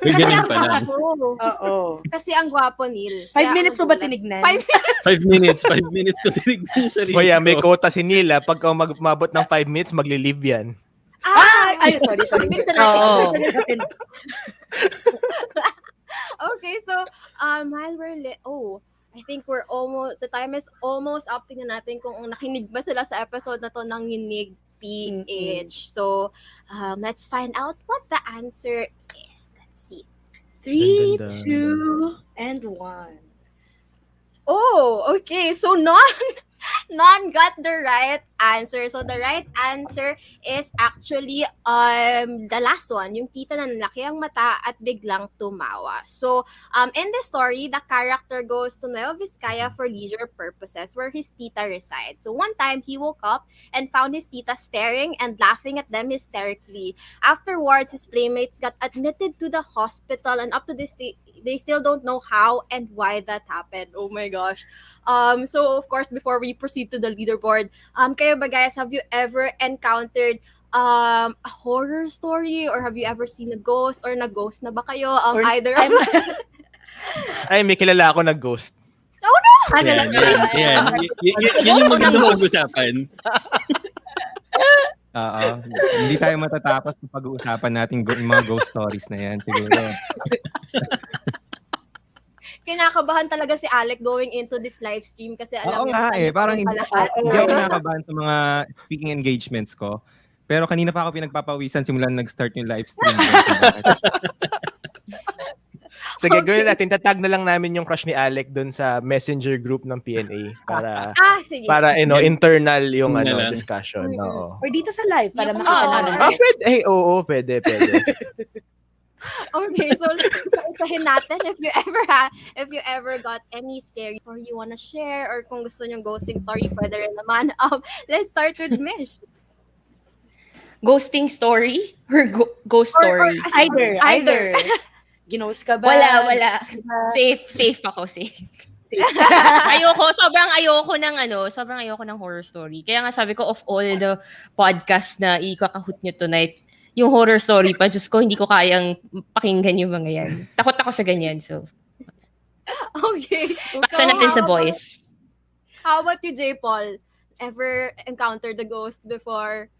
May ganun pa lang. Oo. Kasi ang gwapo, Neil. 5 minutes mo ba tinignan? 5 minutes. 5 minutes ko tinignan yung sarili ko. Kuya, may quota si Nila. Pagka mabot ng 5 minutes, magli-live yan. Ay, sorry. Okay, so while we're I think the time is almost up. Tingnan natin kung nakinig ba sila sa episode na to ng Nginig PH. So, let's find out what the answer is. Let's see. 3, 2, and 1. Oh, okay. So, none got the right answer. So the right answer is actually the last one, yung tita na nalaki ang mata at biglang tumawa. So in the story, the character goes to Nueva Vizcaya for leisure purposes where his tita resides. So one time he woke up and found his tita staring and laughing at them hysterically. Afterwards, his playmates got admitted to the hospital, and up to this day, they still don't know how and why that happened. Oh my gosh. So of course, before we proceed to the leaderboard, kayo ba guys, have you ever encountered a horror story, or have you ever seen a ghost, or na-ghost na ba kayo? Either of us? Ay, may kilala ako nag-ghost. Oh no! Yan yung magandang pag-usapan. Oo. Hindi tayo matatapos sa pag-uusapan natin yung mga ghost stories na yan, siguro. Kinakabahan talaga si Alec going into this live stream kasi alam Oo niya nga parang hindi ako kinakabahan sa mga speaking engagements ko. Pero kanina pa ako pinagpapawisan simulan nag-start yung live stream. Sige, gawin natin. Tatag na lang namin yung crush ni Alec doon sa messenger group ng PNA sige. para internal yung discussion. Oo. Or dito sa live para makita namin. Pwede. Oo, pwede. Okay, so sasahin natin if you ever got any scary story you wanna share, or kung gusto nyo ghosting story, pwede rin naman. Let's start with Mish. Ghosting story or ghost story? Either. Ginost ka ba? Wala. Safe ako, safe. sobrang ayoko ng horror story. Kaya nga sabi ko, of all the podcast na i-Kahoot nyo tonight, yung horror story pa, Diyos ko, hindi ko kayang pakinggan yung mga yan. Takot ako sa ganyan, so. Okay. Paksa natin sa boys. How about you, J. Paul? Ever encountered the ghost before?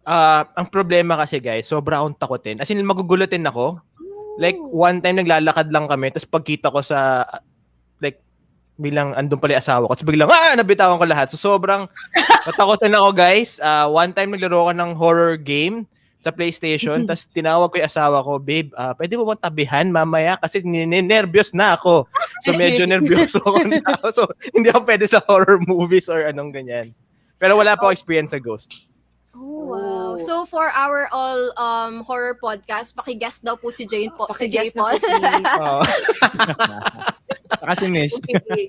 Ang problema kasi, guys, sobra akong takotin. As in, magugulutin ako. Like, one time naglalakad lang kami, tapos pagkita ko sa, like, bilang andun pala yung asawa ko, tapos biglang, nabitawan ko lahat. So, sobrang natakotin ako, guys. One time naglaro ko ng horror game sa PlayStation, tapos tinawag ko yung asawa ko, babe, pwede mo bang tabihan mamaya? Kasi nervyos na ako. So, medyo nervyoso ako na ako. So, hindi ako pwede sa horror movies or anong ganyan. Pero wala pa ako experience sa ghost. Oh, wow. So for our all horror podcast, paki-guest daw po si Jane po. Si Jay Paki-guest na Paul. po, please. Oo. Saka si Mish. Okay.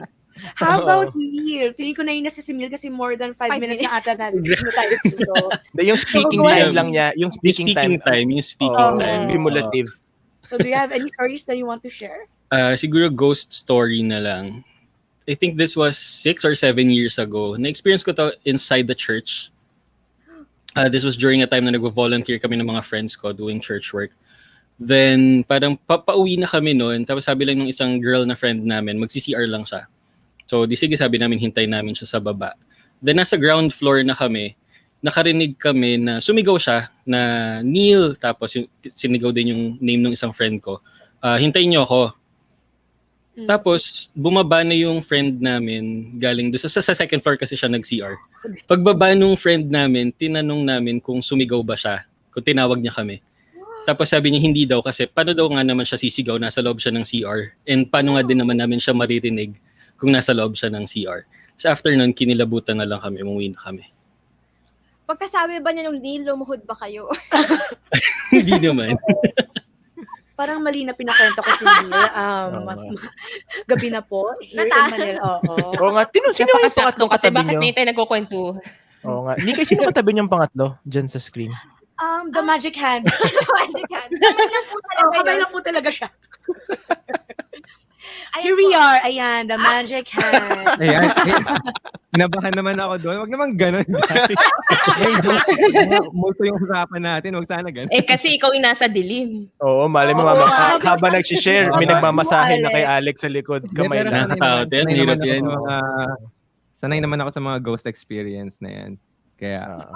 How about Neil? Feeling ko na si Neil kasi more than 5 minutes na ata na tayo dito. Yung speaking time lang niya. Yung speaking time. Yung speaking time. Cumulative. So do you have any stories that you want to share? Siguro ghost story na lang. I think this was 6 or 7 years ago. Na-experience ko to inside the church. This was during a time na nag-volunteer kami ng mga friends ko doing church work. Then, parang pauwi na kami noon. Tapos sabi lang ng isang girl na friend namin, magsi-CR lang siya. So, sige, sabi namin, hintay namin siya sa baba. Then, nasa ground floor na kami, nakarinig kami na sumigaw siya na Neil. Tapos, sinigaw din yung name ng isang friend ko. Hintayin niyo ako. Tapos, bumaba na yung friend namin galing doon. Sa second floor kasi siya nag-CR. Pagbaba nung friend namin, tinanong namin kung sumigaw ba siya. Kung tinawag niya kami. Tapos sabi niya hindi daw kasi paano daw nga naman siya sisigaw, nasa loob siya ng CR. And paano nga din naman namin siya maririnig kung nasa loob siya ng CR. So after nun, kinilabutan na lang kami, umuwi na kami. Pagkasabi ba niya nung Neil, lumuhod ba kayo? Hindi naman. Parang mali na pinakwento ko si Neil. Gabi na po. Here in Manila. Oo nga. Sino yung pangatlo Kasi katabi bakit nyo? may tayo nagkukwento? Oo nga. Hindi, sino katabi nyo yung pangatlo dyan sa screen? The magic hand. Magic hand. Kamay lang po talaga siya. Here we are. Ayan, the magic hand. Ayan. Kinabahan naman ako doon. Wag naman ganun, guys. Multo yung usapan natin. Wag sana ganun. Kasi ikaw yung nasa dilim. Oo, mali mo mama. Habang nag-share, may nagmamasahe na kay Alex sa likod. Kamay Pero lang. sanay naman ako sa mga ghost experience na yan. Kaya,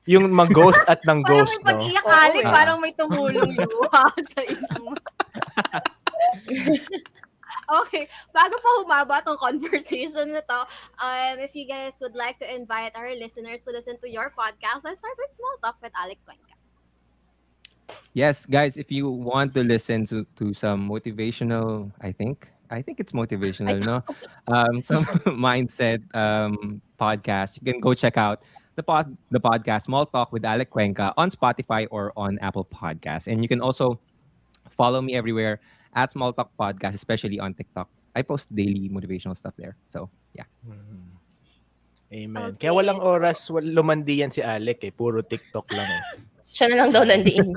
yung mag-ghost at ng ghost, no? Pag-iyak Alex, parang may tumulong luha sa isang... Okay, bago pa humaba tong conversation na to, if you guys would like to invite our listeners to listen to your podcast, let's start with Small Talk with Alec Cuenca. yes, guys, if you want to listen to some motivational, I think it's motivational, no? Some mindset podcast, you can go check out the podcast Small Talk with Alec Cuenca on Spotify or on Apple Podcasts. And you can also follow me everywhere at Small Talk Podcast, especially on TikTok. I post daily motivational stuff there. So, yeah. Amen. Kaya walang oras, lumandi yan si Alec eh. Puro TikTok lang eh. Siya na lang daw landiin.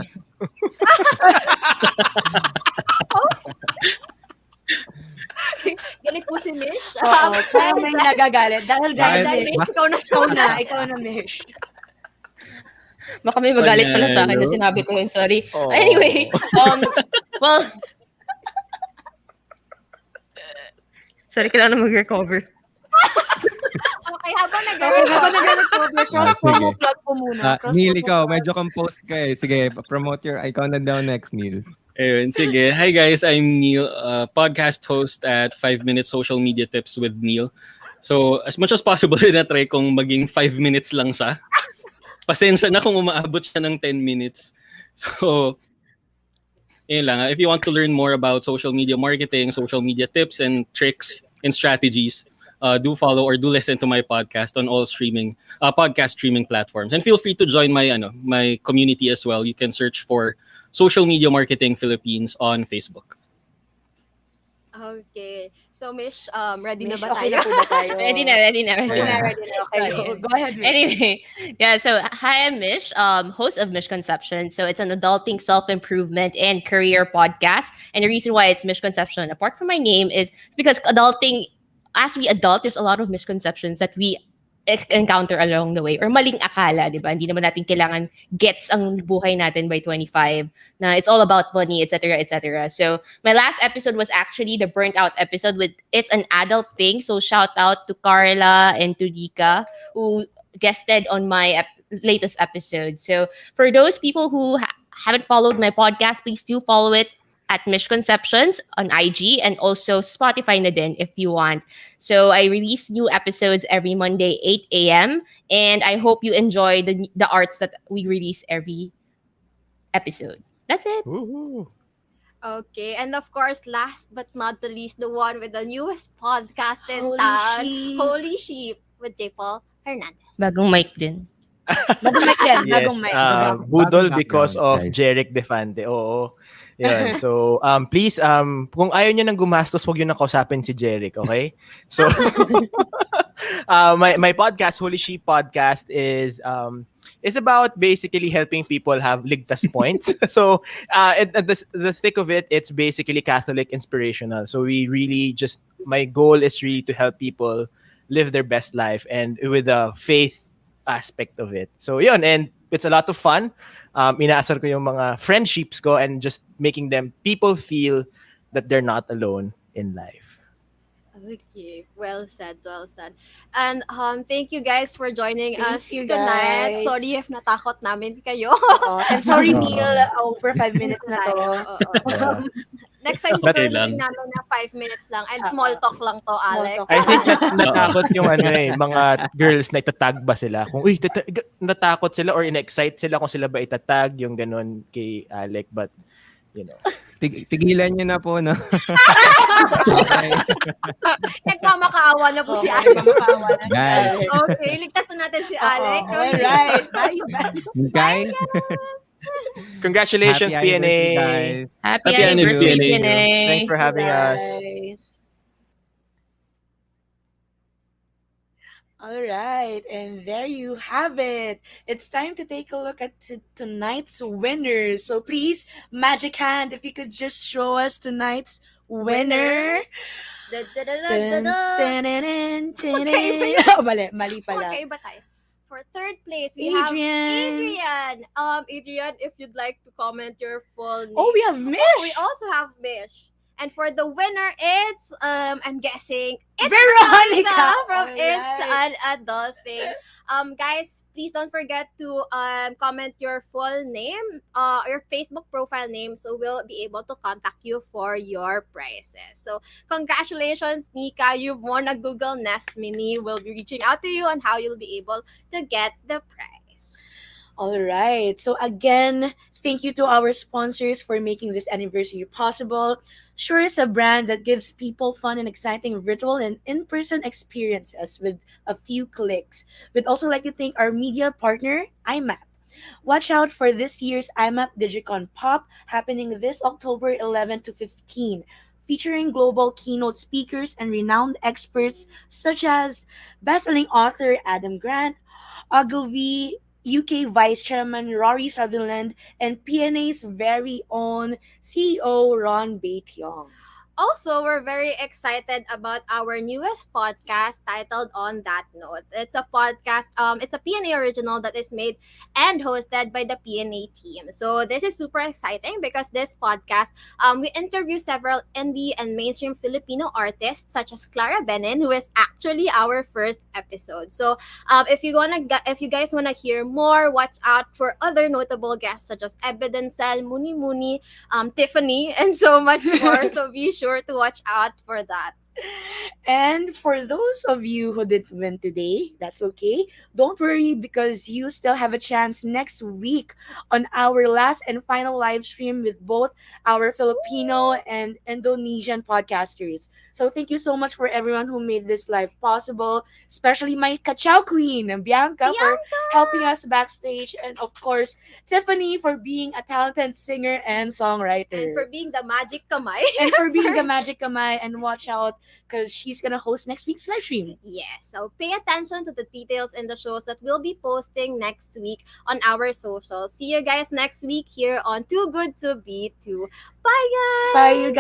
Galit po si Mish. Oo, parang may nagagalit. Dahil Mish, ikaw na Mish. Baka may magalit pala sa akin na sinabi ko yun. Sorry. Oh. Anyway, well, sorry, kailangan na mag-recover. Okay, habang nag-recover, cross-promo plug po muna. Neil, ikaw, medyo composed ka eh. Sige, promote your icon na daw next, Neil. Ayun, sige. Hi guys, I'm Neil, podcast host at 5 Minutes Social Media Tips with Neil. So, as much as possible, na-try kong maging 5 minutes lang siya. Pasensya na kung umaabot siya ng 10 minutes. So, yun lang. If you want to learn more about social media marketing, social media tips and tricks and strategies, do follow or do listen to my podcast on all podcast streaming platforms. And feel free to join my community as well. You can search for Social Media Marketing Philippines on Facebook. Okay. So, Mish, ready Mish, na ba okay tayo? na po ba tayo? Ready na. Okay, go ahead, Mish. Anyway, yeah, so hi, I'm Mish, host of Misconception. So it's an adulting self-improvement and career podcast. And the reason why it's Misconception, apart from my name, is because adulting, as we adult, there's a lot of misconceptions that we encounter along the way or maling akala, di ba? Hindi naman natin kailangan gets ang buhay natin by 25 na it's all about money, etc., etc. So my last episode was actually the burnt out episode with It's an Adult Thing. So shout out to Carla and to Dika who guested on my latest episode. So for those people who haven't followed my podcast, please do follow it at Misconceptions on IG and also Spotify na din if you want. So I release new episodes every Monday 8 a.m. and I hope you enjoy the arts that we release every episode. That's it. Okay, and of course, last but not the least, the one with the newest podcast in Holy town, Sheep. Holy Sheep, with J. Paul Hernandez. Bagong mic din. Bagong mic din. Yes, Bagong mic. budol Bagong because background, of guys. Jeric Defante. Oo. Yun. So, please, kung ayaw niyo nang gumastos, huwag niyo nang kausapin si Jeric, okay? So, my podcast, Holy Sheep Podcast, is about basically helping people have ligtas points. So, the thick of it, it's basically Catholic inspirational. So, my goal is really to help people live their best life and with a faith aspect of it. So yun, and it's a lot of fun. Inaasar ko yung mga friendships ko and just making people feel that they're not alone in life. Okay, well said, well said. And thank you guys for joining Thank us you, tonight. guys. Sorry if natakot namin kayo. And sorry, Neil, over 5 minutes na to. Yeah. Next time But- siguro limit namin na 5 minutes lang and small talk lang to, Alex. I think natakot yung mga girls na itatag ba sila. Kung natakot sila or in-excite sila kung sila ba itatag yung ganun kay Alec, but you know. Tigilan nyo na po, no? Nagmamakaawa na po si Alex. Guys. Okay, ligtas na natin si Alex. Alright. Bye, guys. Okay? Congratulations, Happy PNA. anniversary, guys. Happy anniversary, PNA. Thanks for having us. All right, and there you have it. It's time to take a look at tonight's winners. So please, Magic Hand, if you could just show us tonight's winner. Okay, oh, mali pala. Okay, ba tayo? For third place, we have Adrian. Adrian. Adrian, if you'd like to comment your full name. Oh, we have Mish. Oh, we also have Mish. And for the winner, it's I'm guessing it's Veronica from Alright. It's an Adult Thing. Guys, please don't forget to comment your full name, your Facebook profile name, so we'll be able to contact you for your prizes. So congratulations, Nika, you've won a Google Nest Mini. We'll be reaching out to you on how you'll be able to get the prize. All right. So again, thank you to our sponsors for making this anniversary possible. Sure is a brand that gives people fun and exciting virtual and in-person experiences with a few clicks. We'd also like to thank our media partner, IMAP. Watch out for this year's IMAP Digicon Pop happening this October 11 to 15, featuring global keynote speakers and renowned experts such as best-selling author Adam Grant, Ogilvy, UK Vice Chairman Rory Sutherland, and PNA's very own CEO Ron Baetiong. Also, we're very excited about our newest podcast titled On That Note. It's a podcast, it's a PNA original that is made and hosted by the PNA team. So this is super exciting because this podcast, we interview several indie and mainstream Filipino artists such as Clara Benin, who is actually our first episode. So if you guys wanna hear more, watch out for other notable guests such as Evidencel, Muni Muni, Tiffany, and so much more. So be sure to watch out for that. And for those of you who didn't win today, that's okay. Don't worry because you still have a chance next week on our last and final live stream with both our Filipino and Indonesian podcasters. So thank you so much for everyone who made this live possible, especially my Kachow Queen, Bianca, for helping us backstage, and of course, Tiffany for being a talented singer and songwriter. And for being the magic kamay. And for being the magic kamay, and watch out because she's gonna host next week's live stream. Yes, so pay attention to the details in the shows that we'll be posting next week on our socials. See you guys next week here on Too Good to Be True. Bye, guys! Bye, you guys!